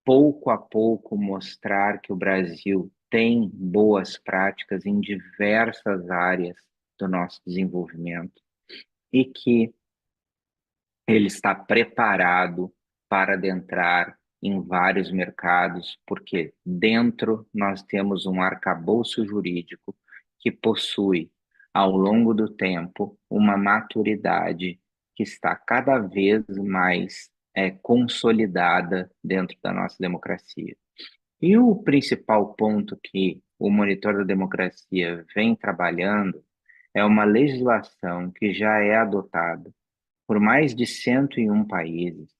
pouco a pouco mostrar que o Brasil tem boas práticas em diversas áreas do nosso desenvolvimento e que ele está preparado para adentrar em vários mercados, porque dentro nós temos um arcabouço jurídico que possui, ao longo do tempo, uma maturidade que está cada vez mais consolidada dentro da nossa democracia. E o principal ponto que o Monitor da Democracia vem trabalhando é uma legislação que já é adotada por mais de 101 países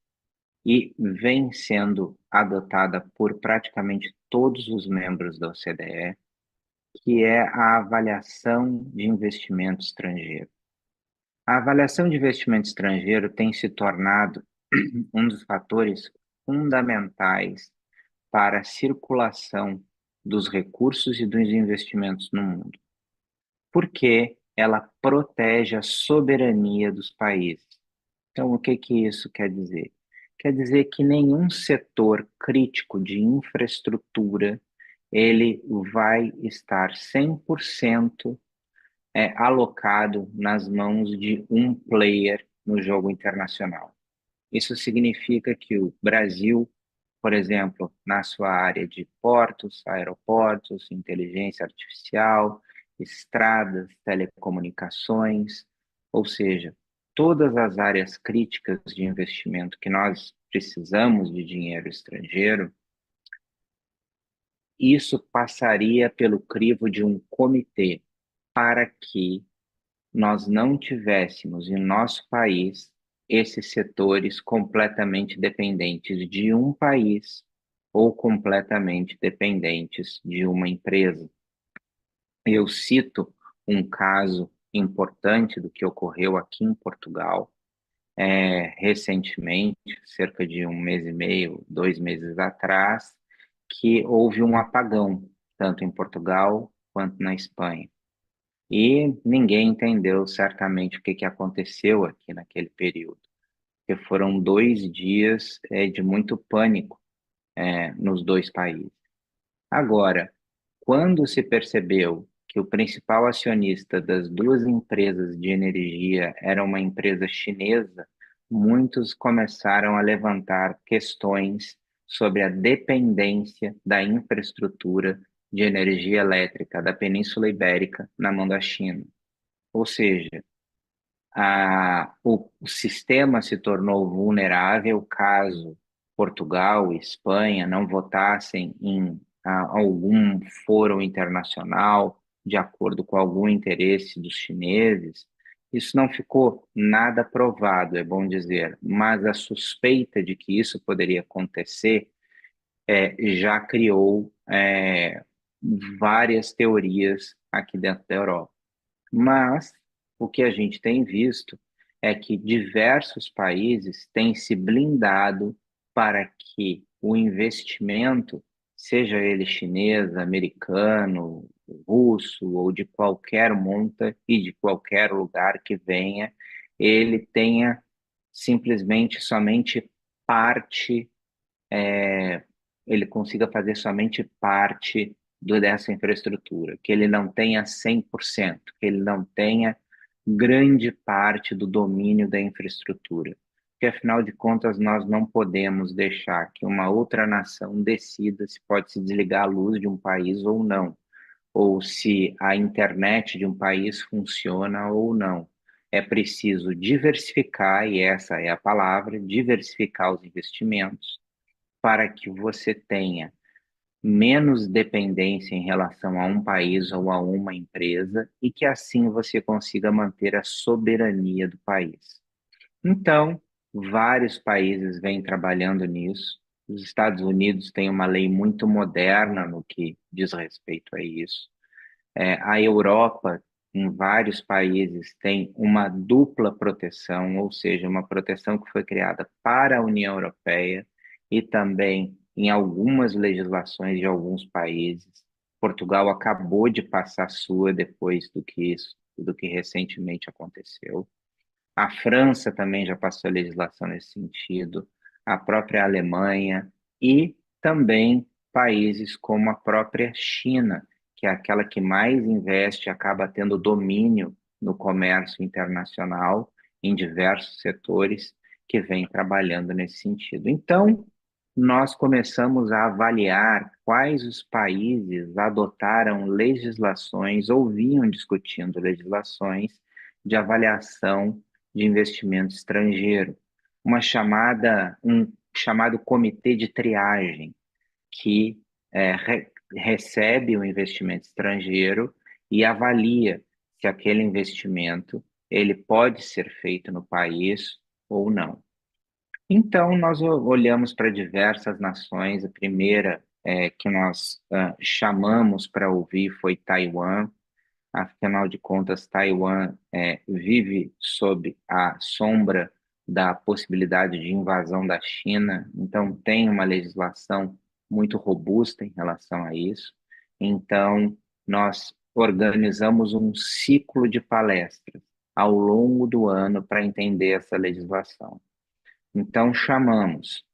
e vem sendo adotada por praticamente todos os membros da OCDE, que é a avaliação de investimento estrangeiro. A avaliação de investimento estrangeiro tem se tornado um dos fatores fundamentais para a circulação dos recursos e dos investimentos no mundo, porque ela protege a soberania dos países. Então, o que isso quer dizer? Quer dizer que nenhum setor crítico de infraestrutura ele vai estar 100% alocado nas mãos de um player no jogo internacional. Isso significa que o Brasil, por exemplo, na sua área de portos, aeroportos, inteligência artificial, estradas, telecomunicações, ou seja, todas as áreas críticas de investimento que nós precisamos de dinheiro estrangeiro, isso passaria pelo crivo de um comitê para que nós não tivéssemos em nosso país esses setores completamente dependentes de um país ou completamente dependentes de uma empresa. Eu cito um caso importante do que ocorreu aqui em Portugal, recentemente, cerca de 1 mês e meio, 2 meses atrás, que houve um apagão, tanto em Portugal quanto na Espanha. E ninguém entendeu certamente o que aconteceu aqui naquele período, porque foram 2 dias de muito pânico nos dois países. Agora, quando se percebeu que o principal acionista das duas empresas de energia era uma empresa chinesa, muitos começaram a levantar questões sobre a dependência da infraestrutura de energia elétrica da Península Ibérica na mão da China. Ou seja, o sistema se tornou vulnerável caso Portugal e Espanha não votassem em algum fórum internacional de acordo com algum interesse dos chineses. Isso não ficou nada provado, é bom dizer, mas a suspeita de que isso poderia acontecer já criou várias teorias aqui dentro da Europa. Mas o que a gente tem visto é que diversos países têm se blindado para que o investimento, seja ele chinês, americano, russo ou de qualquer monta e de qualquer lugar que venha, ele tenha simplesmente somente parte, ele consiga fazer somente parte dessa infraestrutura, que ele não tenha 100%, que ele não tenha grande parte do domínio da infraestrutura. Porque, afinal de contas, nós não podemos deixar que uma outra nação decida se pode se desligar a luz de um país ou não, ou se a internet de um país funciona ou não. É preciso diversificar, e essa é a palavra, diversificar os investimentos, para que você tenha menos dependência em relação a um país ou a uma empresa e que assim você consiga manter a soberania do país. Então, vários países vêm trabalhando nisso. Os Estados Unidos têm uma lei muito moderna no que diz respeito a isso. A Europa, em vários países, tem uma dupla proteção, ou seja, uma proteção que foi criada para a União Europeia e também em algumas legislações de alguns países. Portugal acabou de passar a sua depois do que recentemente aconteceu. A França também já passou legislação nesse sentido, a própria Alemanha e também países como a própria China, que é aquela que mais investe, acaba tendo domínio no comércio internacional em diversos setores, que vem trabalhando nesse sentido. Então, nós começamos a avaliar quais os países adotaram legislações ou vinham discutindo legislações de avaliação de investimento estrangeiro, um chamado comitê de triagem, que recebe o investimento estrangeiro e avalia se aquele investimento ele pode ser feito no país ou não. Então, nós olhamos para diversas nações. A primeira que nós chamamos para ouvir foi Taiwan. Afinal de contas, Taiwan vive sob a sombra da possibilidade de invasão da China, então tem uma legislação muito robusta em relação a isso. Então, nós organizamos um ciclo de palestras ao longo do ano para entender essa legislação. Então, chamamos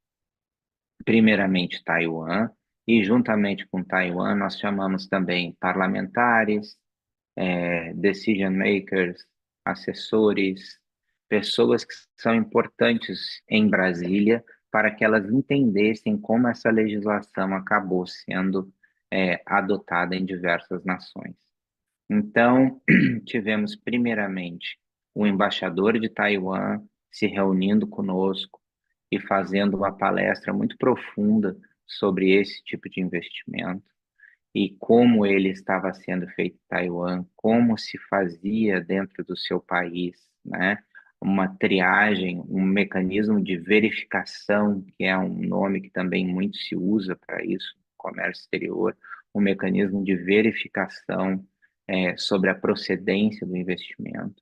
primeiramente Taiwan, e juntamente com Taiwan, nós chamamos também parlamentares, decision makers, assessores, pessoas que são importantes em Brasília para que elas entendessem como essa legislação acabou sendo adotada em diversas nações. Então, tivemos primeiramente o embaixador de Taiwan se reunindo conosco e fazendo uma palestra muito profunda sobre esse tipo de investimento e como ele estava sendo feito em Taiwan, como se fazia dentro do seu país, né? Uma triagem, um mecanismo de verificação, que é um nome que também muito se usa para isso, comércio exterior, um mecanismo de verificação sobre a procedência do investimento.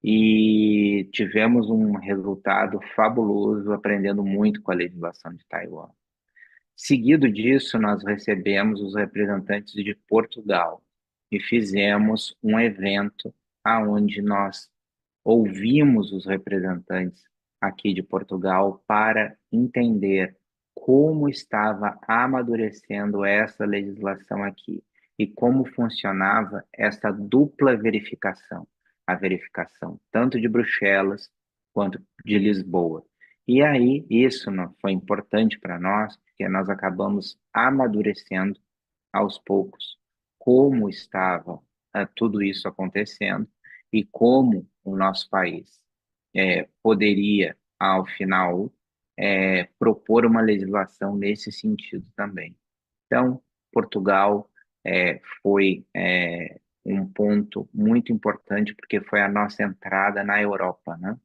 E tivemos um resultado fabuloso, aprendendo muito com a legislação de Taiwan. Seguido disso, nós recebemos os representantes de Portugal e fizemos um evento aonde nós ouvimos os representantes aqui de Portugal para entender como estava amadurecendo essa legislação aqui e como funcionava essa dupla verificação, a verificação tanto de Bruxelas quanto de Lisboa. E aí, isso não foi importante para nós, porque nós acabamos amadurecendo aos poucos como estava tudo isso acontecendo e como o nosso país poderia, ao final, propor uma legislação nesse sentido também. Então, Portugal foi um ponto muito importante, porque foi a nossa entrada na Europa, né?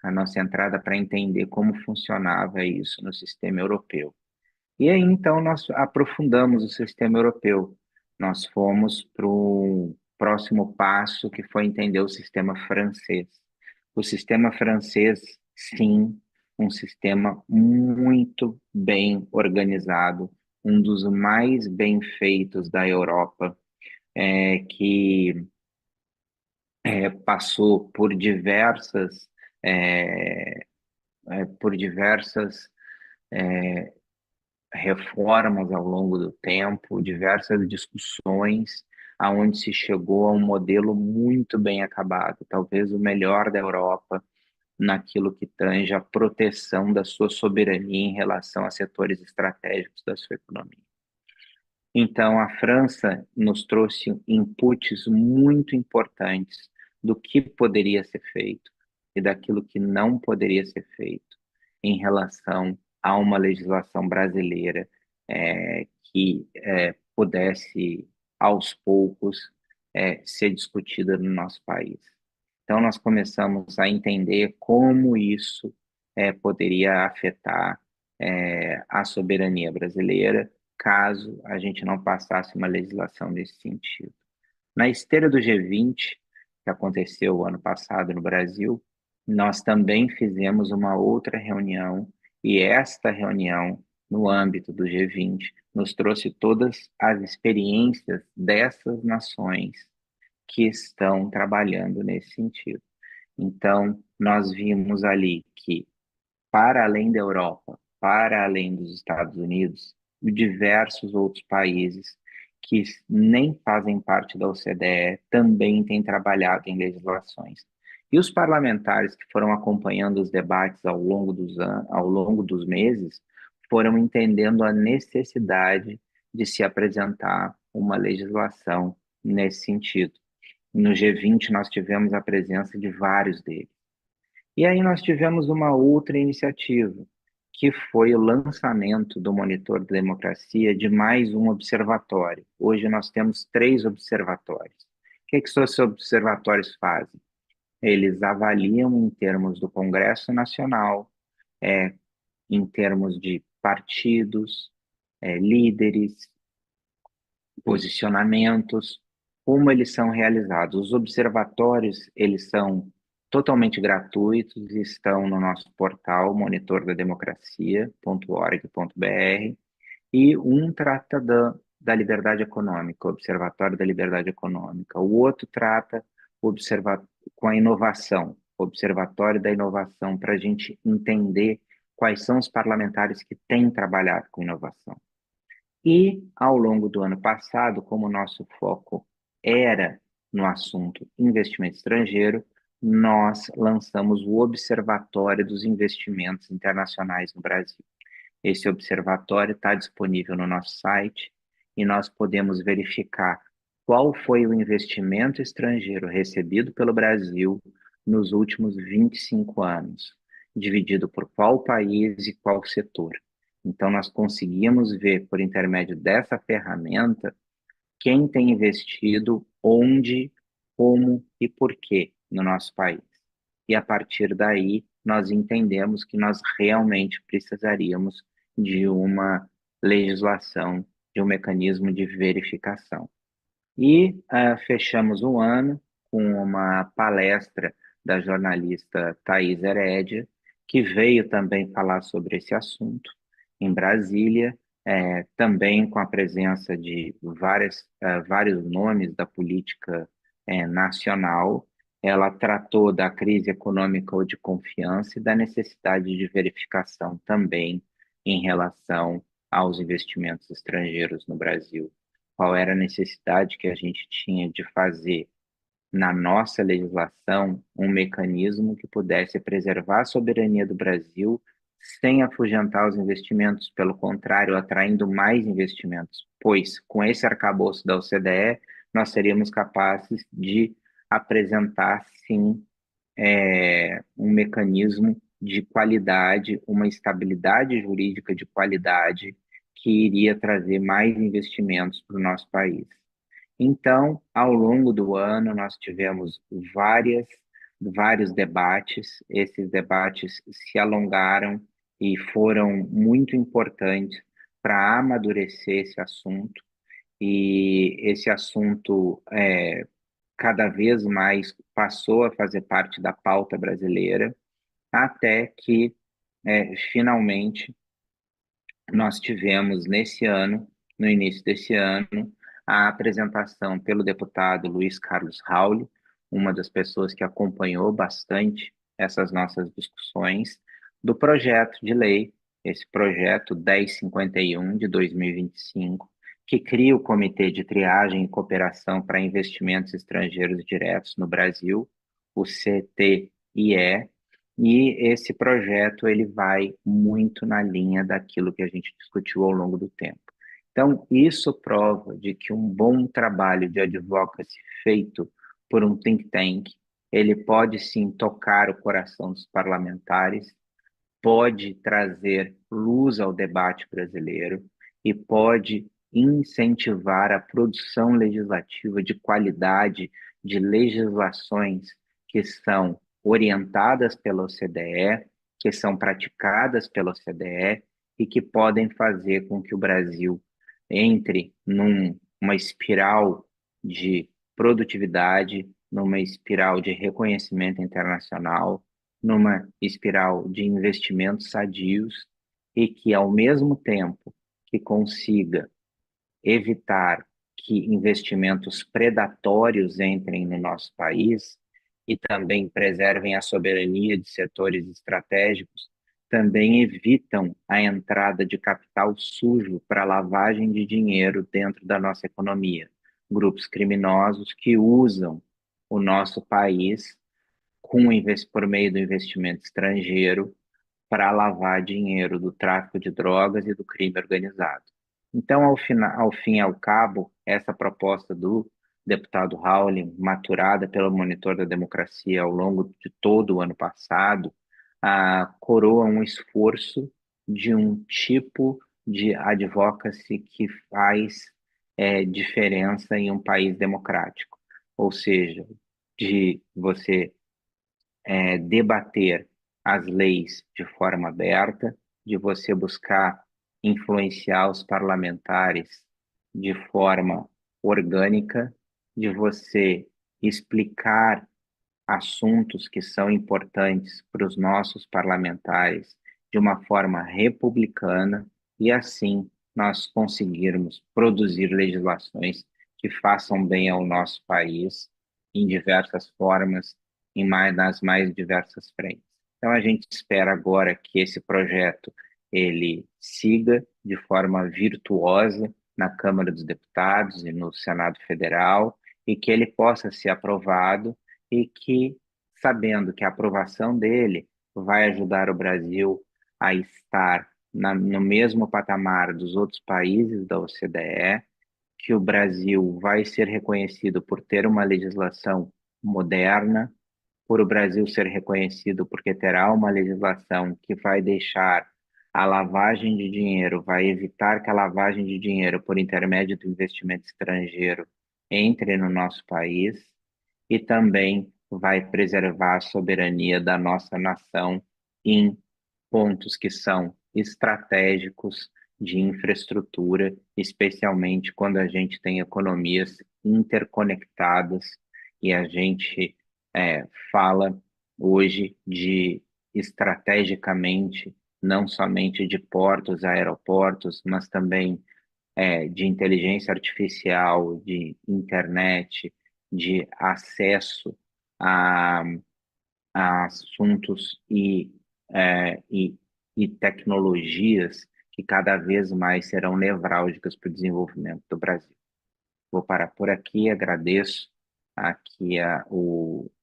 A nossa entrada para entender como funcionava isso no sistema europeu. E aí, então, nós aprofundamos o sistema europeu. Nós fomos para o próximo passo, que foi entender o sistema francês. O sistema francês, sim, um sistema muito bem organizado, um dos mais bem feitos da Europa, que passou por diversas reformas ao longo do tempo, diversas discussões, aonde se chegou a um modelo muito bem acabado, talvez o melhor da Europa, naquilo que tange a proteção da sua soberania em relação a setores estratégicos da sua economia. Então, a França nos trouxe inputs muito importantes do que poderia ser feito e daquilo que não poderia ser feito em relação a uma legislação brasileira que pudesse, aos poucos, ser discutida no nosso país. Então, nós começamos a entender como isso poderia afetar a soberania brasileira, caso a gente não passasse uma legislação nesse sentido. Na esteira do G20, que aconteceu ano passado no Brasil, nós também fizemos uma outra reunião, e esta reunião, no âmbito do G20, nos trouxe todas as experiências dessas nações que estão trabalhando nesse sentido. Então, nós vimos ali que, para além da Europa, para além dos Estados Unidos, diversos outros países que nem fazem parte da OCDE também têm trabalhado em legislações. E os parlamentares que foram acompanhando os debates ao longo dos meses foram entendendo a necessidade de se apresentar uma legislação nesse sentido. No G20 nós tivemos a presença de vários deles. E aí nós tivemos uma outra iniciativa, que foi o lançamento do Monitor da Democracia de mais um observatório. Hoje nós temos 3 observatórios. O que esses observatórios fazem? Eles avaliam em termos do Congresso Nacional, em termos de partidos, líderes, posicionamentos, como eles são realizados. Os observatórios, eles são totalmente gratuitos e estão no nosso portal monitordademocracia.org.br, e um trata da liberdade econômica, o Observatório da Liberdade Econômica. O outro trata com a inovação, o Observatório da Inovação, para a gente entender quais são os parlamentares que têm trabalhado com inovação. E, ao longo do ano passado, como o nosso foco era no assunto investimento estrangeiro, nós lançamos o Observatório dos Investimentos Internacionais no Brasil. Esse observatório está disponível no nosso site e nós podemos verificar qual foi o investimento estrangeiro recebido pelo Brasil nos últimos 25 anos, dividido por qual país e qual setor. Então, nós conseguimos ver, por intermédio dessa ferramenta, quem tem investido, onde, como e por quê no nosso país. E, a partir daí, nós entendemos que nós realmente precisaríamos de uma legislação, de um mecanismo de verificação. E fechamos o ano com uma palestra da jornalista Thaís Herédia, que veio também falar sobre esse assunto em Brasília, também com a presença de vários nomes da política nacional. Ela tratou da crise econômica ou de confiança e da necessidade de verificação também em relação aos investimentos estrangeiros no Brasil. Qual era a necessidade que a gente tinha de fazer na nossa legislação um mecanismo que pudesse preservar a soberania do Brasil sem afugentar os investimentos, pelo contrário, atraindo mais investimentos, pois com esse arcabouço da OCDE nós seríamos capazes de apresentar, sim, um mecanismo de qualidade, uma estabilidade jurídica de qualidade que iria trazer mais investimentos para o nosso país. Então, ao longo do ano, nós tivemos vários debates. Esses debates se alongaram e foram muito importantes para amadurecer esse assunto. E esse assunto cada vez mais passou a fazer parte da pauta brasileira, até que finalmente nós tivemos nesse ano, no início desse ano, a apresentação pelo deputado Luiz Carlos Rauli, uma das pessoas que acompanhou bastante essas nossas discussões, do projeto de lei, esse projeto 1051 de 2025, que cria o Comitê de Triagem e Cooperação para Investimentos Estrangeiros Diretos no Brasil, o CTIE, e esse projeto ele vai muito na linha daquilo que a gente discutiu ao longo do tempo. Então, isso prova de que um bom trabalho de advocacy feito por um think tank, ele pode sim tocar o coração dos parlamentares, pode trazer luz ao debate brasileiro e pode incentivar a produção legislativa de qualidade de legislações que são orientadas pela OCDE, que são praticadas pela OCDE e que podem fazer com que o Brasil entre numa espiral de produtividade, numa espiral de reconhecimento internacional, numa espiral de investimentos sadios e que, ao mesmo tempo que consiga evitar que investimentos predatórios entrem no nosso país e também preservem a soberania de setores estratégicos, também evitam a entrada de capital sujo para lavagem de dinheiro dentro da nossa economia. Grupos criminosos que usam o nosso país por meio do investimento estrangeiro para lavar dinheiro do tráfico de drogas e do crime organizado. Então, ao fim e ao cabo, essa proposta do deputado Rauli, maturada pelo Monitor da Democracia ao longo de todo o ano passado, coroa um esforço de um tipo de advocacy que faz diferença em um país democrático. Ou seja, de você debater as leis de forma aberta, de você buscar influenciar os parlamentares de forma orgânica, de você explicar assuntos que são importantes para os nossos parlamentares de uma forma republicana e assim nós conseguirmos produzir legislações que façam bem ao nosso país em diversas formas, nas mais diversas frentes. Então a gente espera agora que esse projeto ele siga de forma virtuosa na Câmara dos Deputados e no Senado Federal e que ele possa ser aprovado e que, sabendo que a aprovação dele vai ajudar o Brasil a estar no mesmo patamar dos outros países da OCDE, que o Brasil vai ser reconhecido por ter uma legislação moderna, por o Brasil ser reconhecido porque terá uma legislação que vai deixar a lavagem de dinheiro, vai evitar que a lavagem de dinheiro por intermédio do investimento estrangeiro entre no nosso país e também vai preservar a soberania da nossa nação em pontos que são estratégicos de infraestrutura, especialmente quando a gente tem economias interconectadas e a gente fala hoje de estrategicamente não somente de portos, aeroportos, mas também de inteligência artificial, de internet, de acesso a, a assuntos e tecnologias que cada vez mais serão nevrálgicas para o desenvolvimento do Brasil. Vou parar por aqui, agradeço aqui a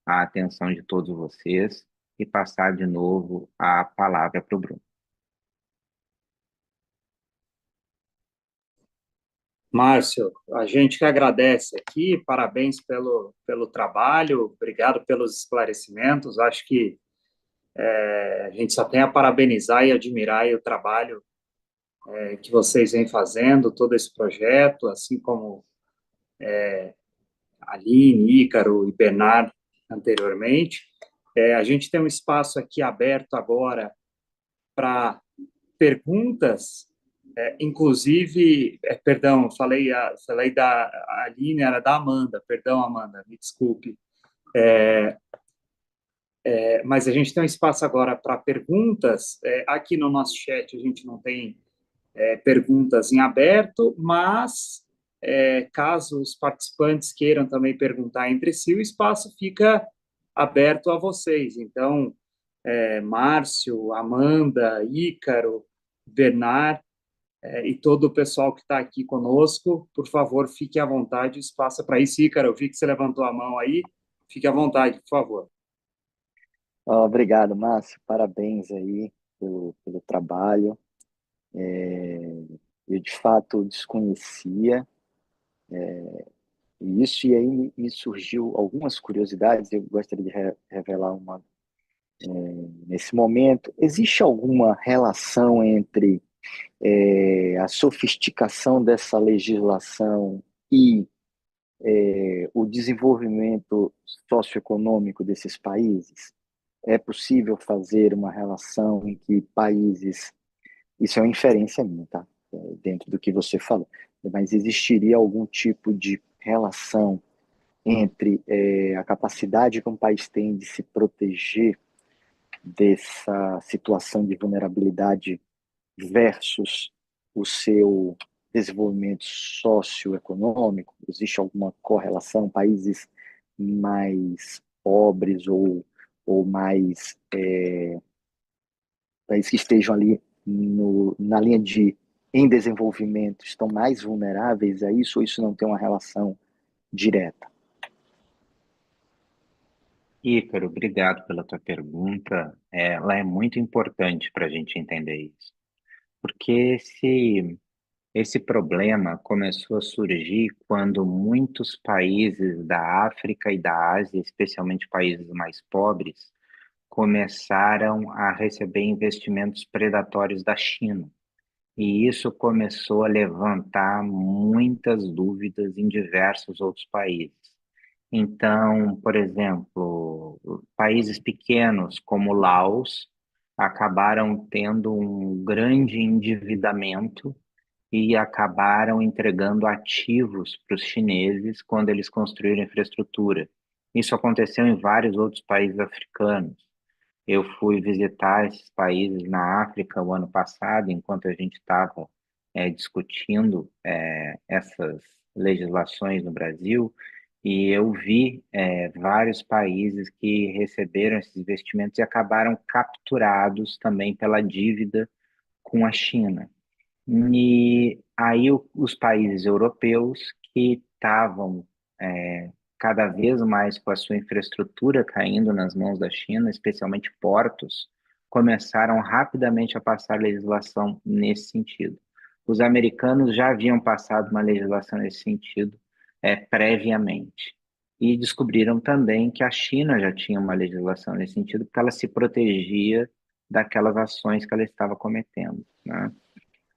atenção de todos vocês e passar de novo a palavra para o Bruno. Márcio, a gente que agradece aqui, parabéns pelo trabalho, obrigado pelos esclarecimentos, acho que a gente só tem a parabenizar e admirar aí o trabalho que vocês vêm fazendo, todo esse projeto, assim como Aline, Ícaro e Bernardo anteriormente. A gente tem um espaço aqui aberto agora para perguntas, inclusive, perdão, falei da Aline, era da Amanda, perdão, Amanda, me desculpe. Mas a gente tem um espaço agora para perguntas. Aqui no nosso chat a gente não tem perguntas em aberto, mas caso os participantes queiram também perguntar entre si, o espaço fica aberto a vocês. Então, Márcio, Amanda, Ícaro, Bernard, e todo o pessoal que está aqui conosco, por favor, fique à vontade, o espaço é para isso. Ícaro, eu vi que você levantou a mão aí, fique à vontade, por favor. Obrigado, Márcio. Parabéns aí pelo trabalho. Eu, de fato, desconhecia isso, e aí me surgiu algumas curiosidades. Eu gostaria de revelar uma nesse momento. Existe alguma relação entre a sofisticação dessa legislação e o desenvolvimento socioeconômico desses países? É possível fazer uma relação em que países... Isso é uma inferência minha, tá? Dentro do que você falou. Mas existiria algum tipo de relação entre a capacidade que um país tem de se proteger dessa situação de vulnerabilidade versus o seu desenvolvimento socioeconômico? Existe alguma correlação? Países mais pobres ou mais países que estejam ali na linha de em desenvolvimento estão mais vulneráveis a isso, ou isso não tem uma relação direta? Ícaro, obrigado pela tua pergunta. Ela é muito importante para a gente entender isso, porque esse problema começou a surgir quando muitos países da África e da Ásia, especialmente países mais pobres, começaram a receber investimentos predatórios da China. E isso começou a levantar muitas dúvidas em diversos outros países. Então, por exemplo, países pequenos como Laos acabaram tendo um grande endividamento e acabaram entregando ativos para os chineses quando eles construíram infraestrutura. Isso aconteceu em vários outros países africanos. Eu fui visitar esses países na África o ano passado, enquanto a gente estava discutindo essas legislações no Brasil, e eu vi vários países que receberam esses investimentos e acabaram capturados também pela dívida com a China. E aí os países europeus que estavam cada vez mais com a sua infraestrutura caindo nas mãos da China, especialmente portos, começaram rapidamente a passar legislação nesse sentido. Os americanos já haviam passado uma legislação nesse sentido previamente. E descobriram também que a China já tinha uma legislação nesse sentido, porque ela se protegia daquelas ações que ela estava cometendo, né?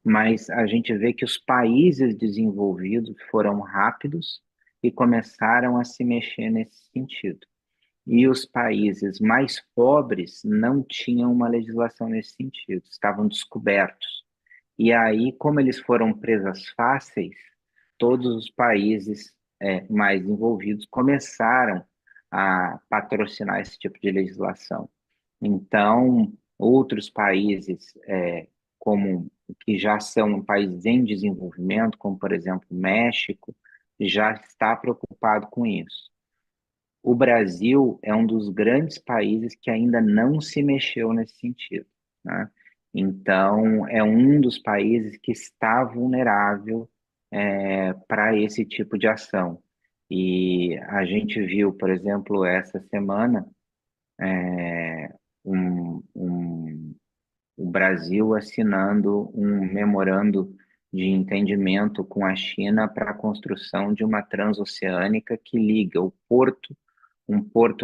Mas a gente vê que os países desenvolvidos foram rápidos e começaram a se mexer nesse sentido. E os países mais pobres não tinham uma legislação nesse sentido, estavam descobertos. E aí, como eles foram presas fáceis, todos os países mais envolvidos começaram a patrocinar esse tipo de legislação. Então, Outros países, como que já são países em desenvolvimento, como por exemplo o México, já está preocupado com isso. O Brasil é um dos grandes países que ainda não se mexeu nesse sentido, né? Então, é um dos países que está vulnerável para esse tipo de ação. E a gente viu, por exemplo, essa semana, é, um, um, o Brasil assinando um memorando de entendimento com a China para a construção de uma transoceânica que liga um porto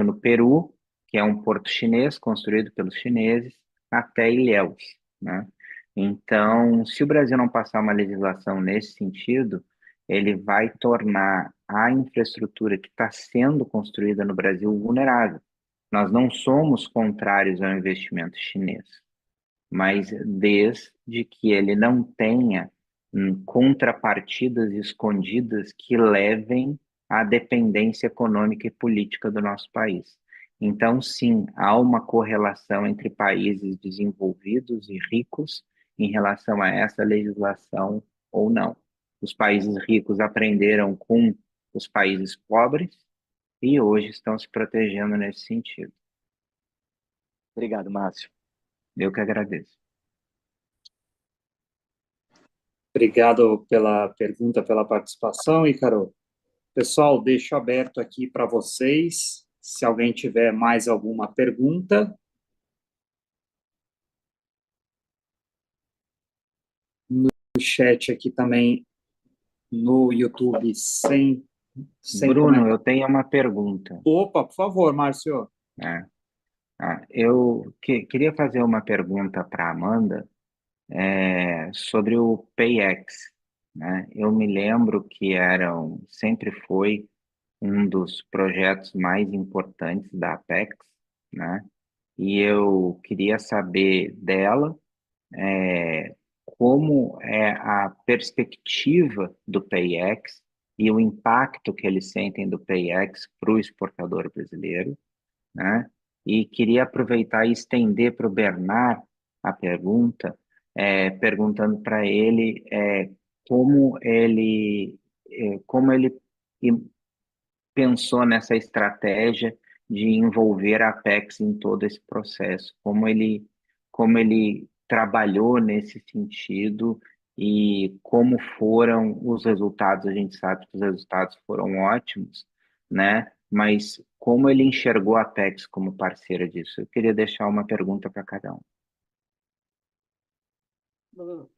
no Peru, que é um porto chinês construído pelos chineses, até Ilhéus, né? Então, se o Brasil não passar uma legislação nesse sentido, ele vai tornar a infraestrutura que está sendo construída no Brasil vulnerável. Nós não somos contrários ao investimento chinês, mas desde que ele não tenha contrapartidas escondidas que levem à dependência econômica e política do nosso país. Então, sim, há uma correlação entre países desenvolvidos e ricos em relação a essa legislação ou não. Os países ricos aprenderam com os países pobres e hoje estão se protegendo nesse sentido. Obrigado, Márcio. Eu que agradeço. Obrigado pela pergunta, pela participação, Ícaro. Pessoal, deixo aberto aqui para vocês, se alguém tiver mais alguma pergunta. No chat aqui também, no YouTube, sem Bruno, comentário. eu tenho uma pergunta. Opa, por favor, Márcio. Eu queria fazer uma pergunta para a Amanda sobre o PayEx, né? Eu me lembro que sempre foi um dos projetos mais importantes da Apex, né? E eu queria saber dela como é a perspectiva do PayEx e o impacto que eles sentem do PayEx para o exportador brasileiro, né? E queria aproveitar e estender para o Bernard a pergunta, perguntando para ele como ele pensou nessa estratégia de envolver a Apex em todo esse processo, como ele trabalhou nesse sentido e como foram os resultados. A gente sabe que os resultados foram ótimos, né? Mas como ele enxergou a Apex como parceira disso? Eu queria deixar uma pergunta para cada um. Bom,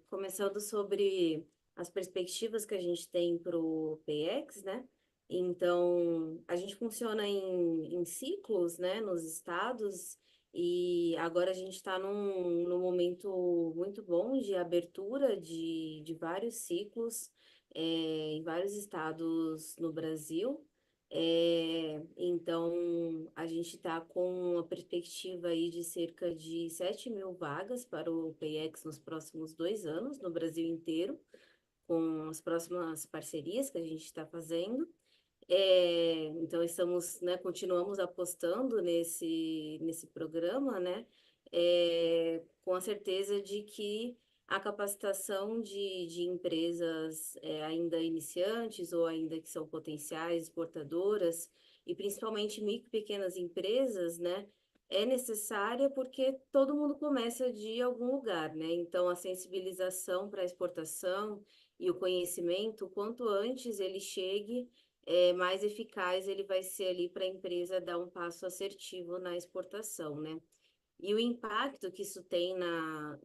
começando sobre as perspectivas que a gente tem para o PX, né? Então, a gente funciona em ciclos, né, nos estados, e agora a gente está num momento muito bom de abertura de vários ciclos em vários estados no Brasil. Então, a gente está com uma perspectiva aí de cerca de 7.000 vagas para o PX nos próximos 2 anos, no Brasil inteiro, com as próximas parcerias que a gente está fazendo. Então, né, continuamos apostando nesse programa, né, com a certeza de que a capacitação de empresas ainda iniciantes ou ainda que são potenciais exportadoras, e principalmente micro e pequenas empresas, né, é necessária porque todo mundo começa de algum lugar, né? Então, a sensibilização para a exportação e o conhecimento, quanto antes ele chegue, mais eficaz ele vai ser ali para a empresa dar um passo assertivo na exportação, né? E o impacto que isso tem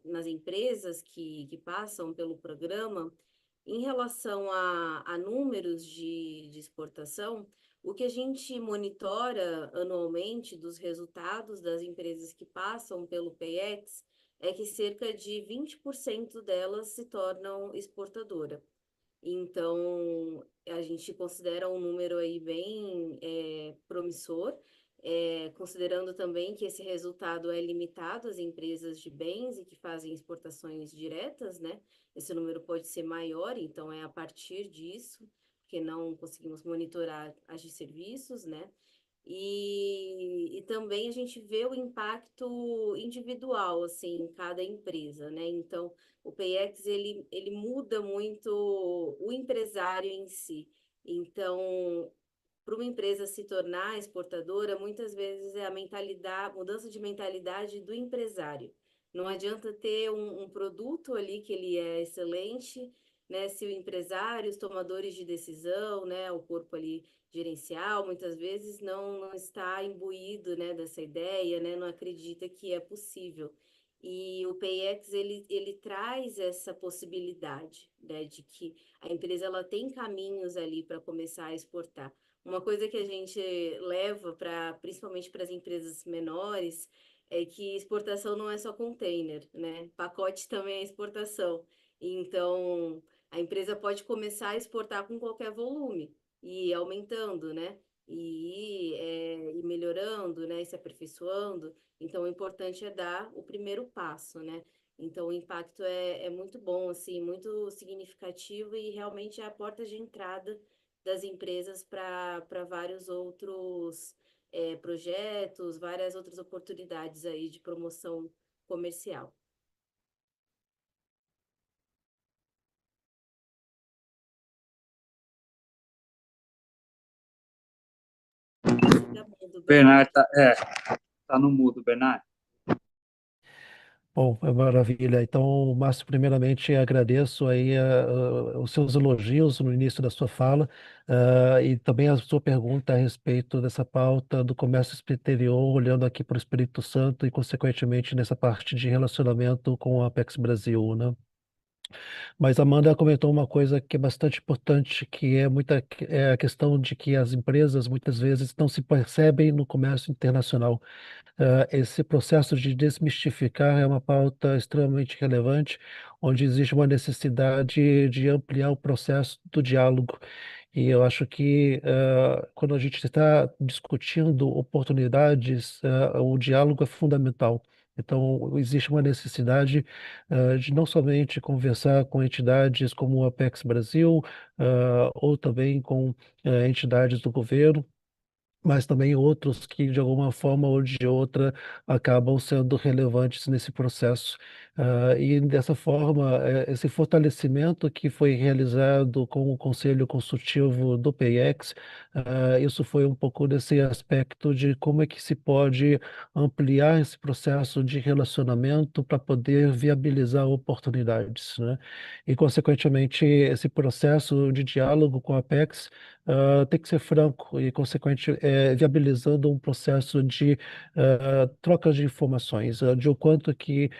nas empresas que passam pelo programa, em relação a números de exportação, o que a gente monitora anualmente dos resultados das empresas que passam pelo PayEx é que cerca de 20% delas se tornam exportadora. Então, a gente considera um número aí bem promissor, considerando também que esse resultado é limitado às empresas de bens e que fazem exportações diretas, né? Esse número pode ser maior, então é a partir disso que não conseguimos monitorar as de serviços, né? e também a gente vê o impacto individual, assim, em cada empresa, né? Então, o PayEx, ele muda muito o empresário em si. Então, para uma empresa se tornar exportadora, muitas vezes é a mentalidade, mudança de mentalidade do empresário. Não adianta ter um produto ali que ele é excelente, né? Se o empresário, os tomadores de decisão, né, o corpo ali gerencial, muitas vezes não está imbuído, né, dessa ideia, né, não acredita que é possível. E o PayEx, ele traz essa possibilidade, né, de que a empresa ela tem caminhos ali para começar a exportar. Uma coisa que a gente leva para, principalmente para as empresas menores, é que exportação não é só container, né? Pacote também é exportação. Então, a empresa pode começar a exportar com qualquer volume e ir aumentando, né? E melhorando, né? E se aperfeiçoando. Então, o importante é dar o primeiro passo, né? Então, o impacto é muito bom, assim, muito significativo e realmente é a porta de entrada das empresas para vários outros projetos, várias outras oportunidades aí de promoção comercial. Tá mudo, Bernardo, tá no mudo, Bernardo. Bom, é maravilha. Então, Márcio, primeiramente agradeço aí os seus elogios no início da sua fala, e também a sua pergunta a respeito dessa pauta do comércio exterior, olhando aqui para o Espírito Santo e, consequentemente, nessa parte de relacionamento com a Apex Brasil, né? Mas a Amanda comentou uma coisa que é bastante importante, que é a questão de que as empresas muitas vezes não se percebem no comércio internacional. Esse processo de desmistificar é uma pauta extremamente relevante, onde existe uma necessidade de ampliar o processo do diálogo. E eu acho que quando a gente está discutindo oportunidades, o diálogo é fundamental. Então, existe uma necessidade de não somente conversar com entidades como o Apex Brasil, ou também com entidades do governo, mas também outros que, de alguma forma ou de outra, acabam sendo relevantes nesse processo. E dessa forma, esse fortalecimento que foi realizado com o Conselho Consultivo do PEX, isso foi um pouco desse aspecto de como é que se pode ampliar esse processo de relacionamento para poder viabilizar oportunidades, né? E, consequentemente, esse processo de diálogo com a Apex tem que ser franco e, consequente, viabilizando um processo de troca de informações, de o quanto que,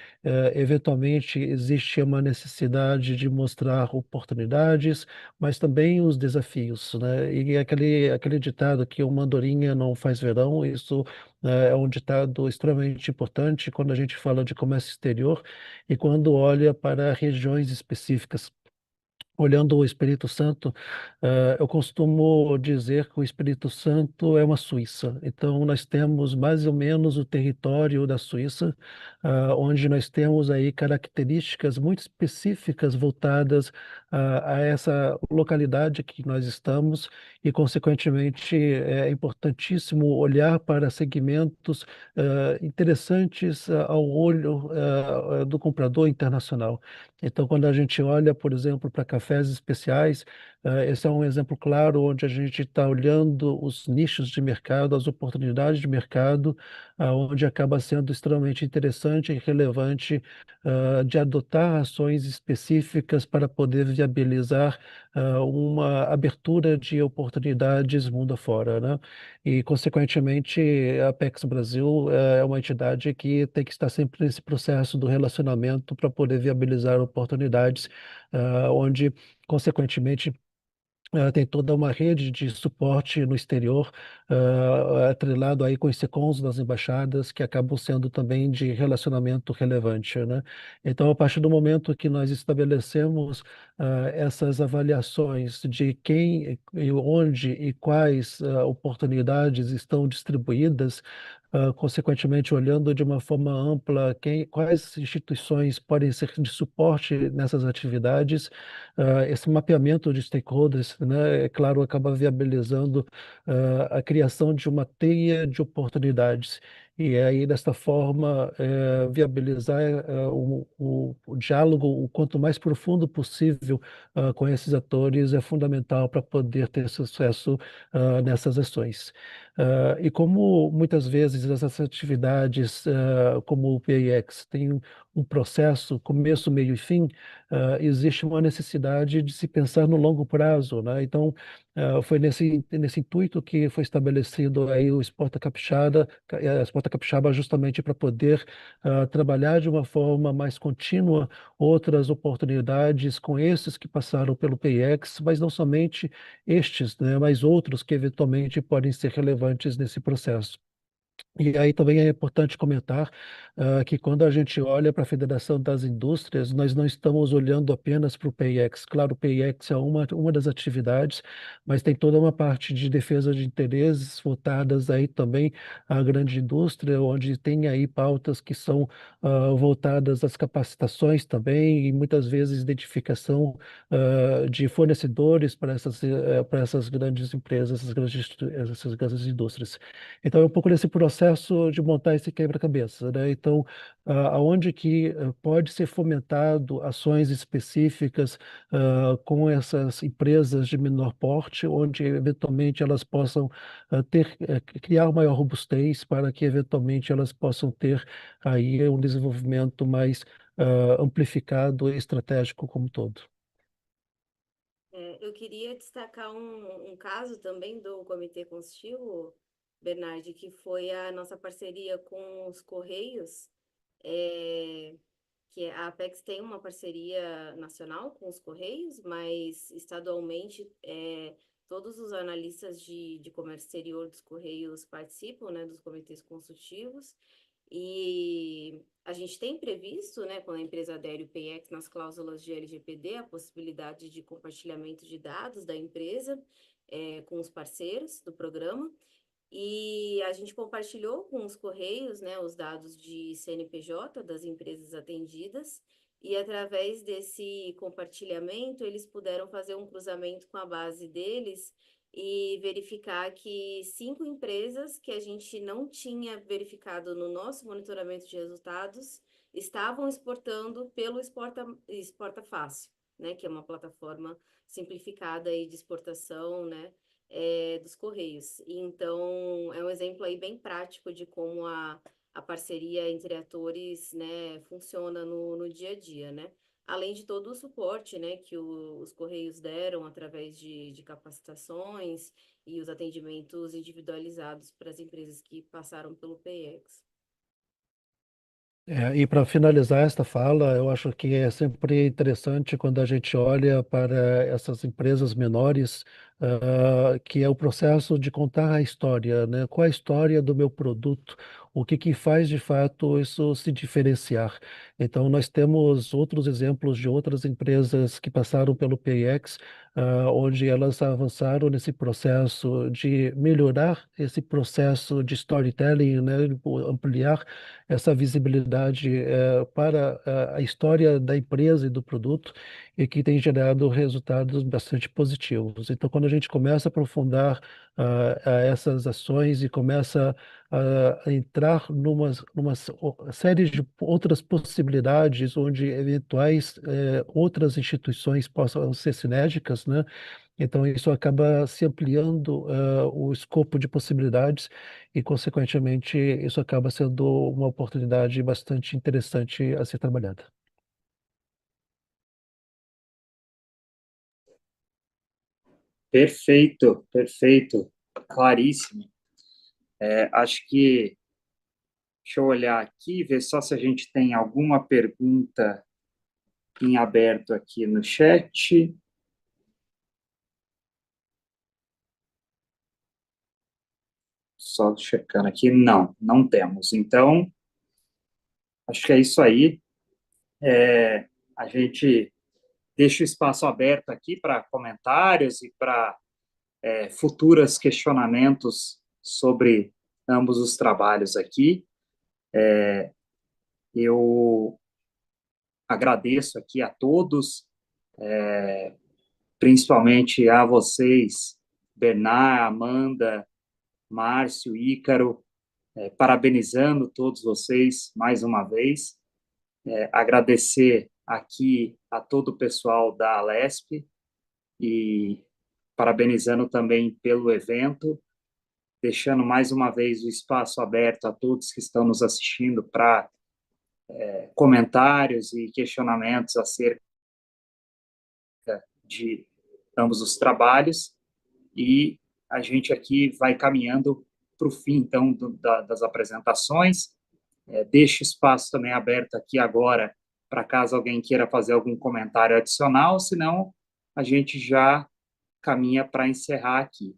eventualmente, existe uma necessidade de mostrar oportunidades, mas também os desafios, né? E aquele ditado que uma andorinha não faz verão, isso é um ditado extremamente importante quando a gente fala de comércio exterior e quando olha para regiões específicas. Olhando o Espírito Santo, eu costumo dizer que o Espírito Santo é uma Suíça. Então, nós temos mais ou menos o território da Suíça, onde nós temos aí características muito específicas voltadas a essa localidade que nós estamos e, consequentemente, é importantíssimo olhar para segmentos interessantes ao olho do comprador internacional. Então, quando a gente olha, por exemplo, para cafés especiais, esse é um exemplo claro onde a gente está olhando os nichos de mercado, as oportunidades de mercado, onde acaba sendo extremamente interessante e relevante, de adotar ações específicas para poder viabilizar, uma abertura de oportunidades mundo afora, né? E, consequentemente, a Apex Brasil é uma entidade que tem que estar sempre nesse processo do relacionamento para poder viabilizar oportunidades, onde, consequentemente, tem toda uma rede de suporte no exterior, atrelado aí com os SECONs das embaixadas, que acabam sendo também de relacionamento relevante, né? Então, a partir do momento que nós estabelecemos essas avaliações de quem e onde e quais oportunidades estão distribuídas, consequentemente, olhando de uma forma ampla quais instituições podem ser de suporte nessas atividades, esse mapeamento de stakeholders, né, é claro, acaba viabilizando a criação de uma teia de oportunidades. E aí, desta forma, viabilizar o diálogo o quanto mais profundo possível com esses atores é fundamental para poder ter sucesso nessas ações. E como muitas vezes essas atividades, como o PIX, têm um processo, começo, meio e fim, existe uma necessidade de se pensar no longo prazo, né? Então, foi nesse intuito que foi estabelecido aí o Exporta Capixaba justamente para poder trabalhar de uma forma mais contínua outras oportunidades com esses que passaram pelo PIX, mas não somente estes, né, mas outros que eventualmente podem ser relevantes nesse processo. E aí também é importante comentar que quando a gente olha para a Federação das Indústrias, nós não estamos olhando apenas para o PIX. Claro, o PIX é uma das atividades, mas tem toda uma parte de defesa de interesses voltadas aí também à grande indústria, onde tem aí pautas que são voltadas às capacitações também e muitas vezes identificação de fornecedores para essas grandes empresas, essas grandes indústrias. Então, é um pouco nesse processo de montar esse quebra-cabeça, né? Então, aonde que pode ser fomentado ações específicas com essas empresas de menor porte, onde eventualmente elas possam criar maior robustez para que eventualmente elas possam ter aí um desenvolvimento mais amplificado e estratégico como um todo. Eu queria destacar um caso também do Comitê Consultivo, Bernardi, que foi a nossa parceria com os Correios, é, que a Apex tem uma parceria nacional com os Correios, mas estadualmente todos os analistas de comércio exterior dos Correios participam, né, dos comitês consultivos, e a gente tem previsto, né, quando a empresa adere o PX nas cláusulas de LGPD, a possibilidade de compartilhamento de dados da empresa com os parceiros do programa. E a gente compartilhou com os Correios, né, os dados de CNPJ das empresas atendidas, e através desse compartilhamento, eles puderam fazer um cruzamento com a base deles e verificar que 5 empresas que a gente não tinha verificado no nosso monitoramento de resultados estavam exportando pelo Exporta Fácil, né, que é uma plataforma simplificada aí de exportação, né, dos Correios. Então, é um exemplo aí bem prático de como a parceria entre atores, né, funciona no dia a dia, né? Além de todo o suporte, né, que os Correios deram através de capacitações e os atendimentos individualizados para as empresas que passaram pelo PX. E para finalizar esta fala, eu acho que é sempre interessante quando a gente olha para essas empresas menores, que é o processo de contar a história, né? Qual é a história do meu produto? O que que faz de fato isso se diferenciar? Então, nós temos outros exemplos de outras empresas que passaram pelo PX, onde elas avançaram nesse processo de melhorar esse processo de storytelling, né? Ampliar essa visibilidade para a história da empresa e do produto e que tem gerado resultados bastante positivos. Então, quando a gente começa a aprofundar essas ações e começa a entrar numa série de outras possibilidades onde eventuais outras instituições possam ser sinérgicas, né? Então, isso acaba se ampliando o escopo de possibilidades e, consequentemente, isso acaba sendo uma oportunidade bastante interessante a ser trabalhada. Perfeito, perfeito, claríssimo. Acho que, deixa eu olhar aqui, ver só se a gente tem alguma pergunta em aberto aqui no chat. Só checando aqui, não temos. Então, acho que é isso aí. A gente deixa o espaço aberto aqui para comentários e para futuros questionamentos sobre ambos os trabalhos aqui. Eu agradeço aqui a todos, principalmente a vocês, Bernard, Amanda, Márcio, Ícaro, parabenizando todos vocês mais uma vez. Agradecer aqui a todo o pessoal da Alesp e parabenizando também pelo evento, deixando mais uma vez o espaço aberto a todos que estão nos assistindo para comentários e questionamentos acerca de ambos os trabalhos, e a gente aqui vai caminhando para o fim, então, das apresentações. Deixo espaço também aberto aqui agora para caso alguém queira fazer algum comentário adicional, senão a gente já caminha para encerrar aqui.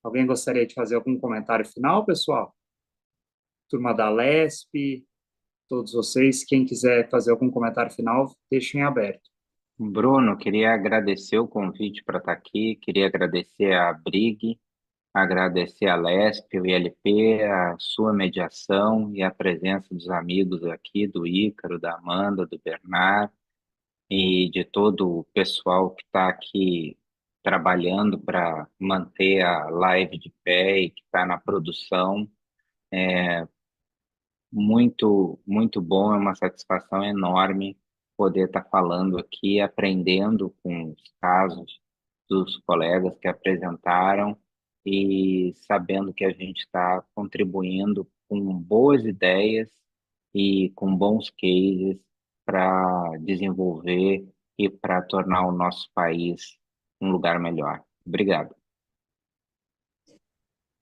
Alguém gostaria de fazer algum comentário final, pessoal? Turma da Lesp, todos vocês, quem quiser fazer algum comentário final, deixem aberto. Bruno, queria agradecer o convite para estar aqui, queria agradecer a Brig, agradecer a Lesp, o ILP, a sua mediação e a presença dos amigos aqui, do Ícaro, da Amanda, do Bernard e de todo o pessoal que está aqui trabalhando para manter a live de pé e que está na produção. Muito, muito bom, é uma satisfação enorme poder estar falando aqui, aprendendo com os casos dos colegas que apresentaram e sabendo que a gente está contribuindo com boas ideias e com bons cases para desenvolver e para tornar o nosso país um lugar melhor. Obrigado.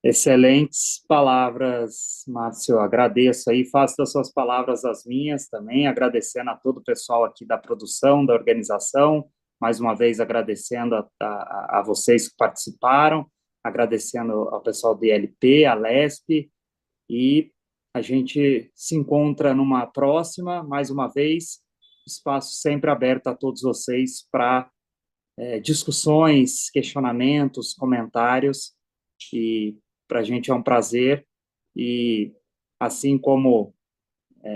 Excelentes palavras, Márcio. Agradeço aí, faço das suas palavras as minhas também, agradecendo a todo o pessoal aqui da produção, da organização, mais uma vez agradecendo a vocês que participaram, agradecendo ao pessoal do ILP, a Lesp, e a gente se encontra numa próxima, mais uma vez, espaço sempre aberto a todos vocês para discussões, questionamentos, comentários, e para a gente é um prazer, e assim como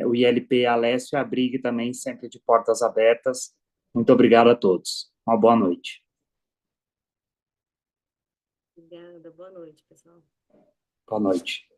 o ILP, a Alessio e a Brig também sempre de portas abertas. Muito obrigado a todos. Uma boa noite. Obrigada, boa noite, pessoal. Boa noite.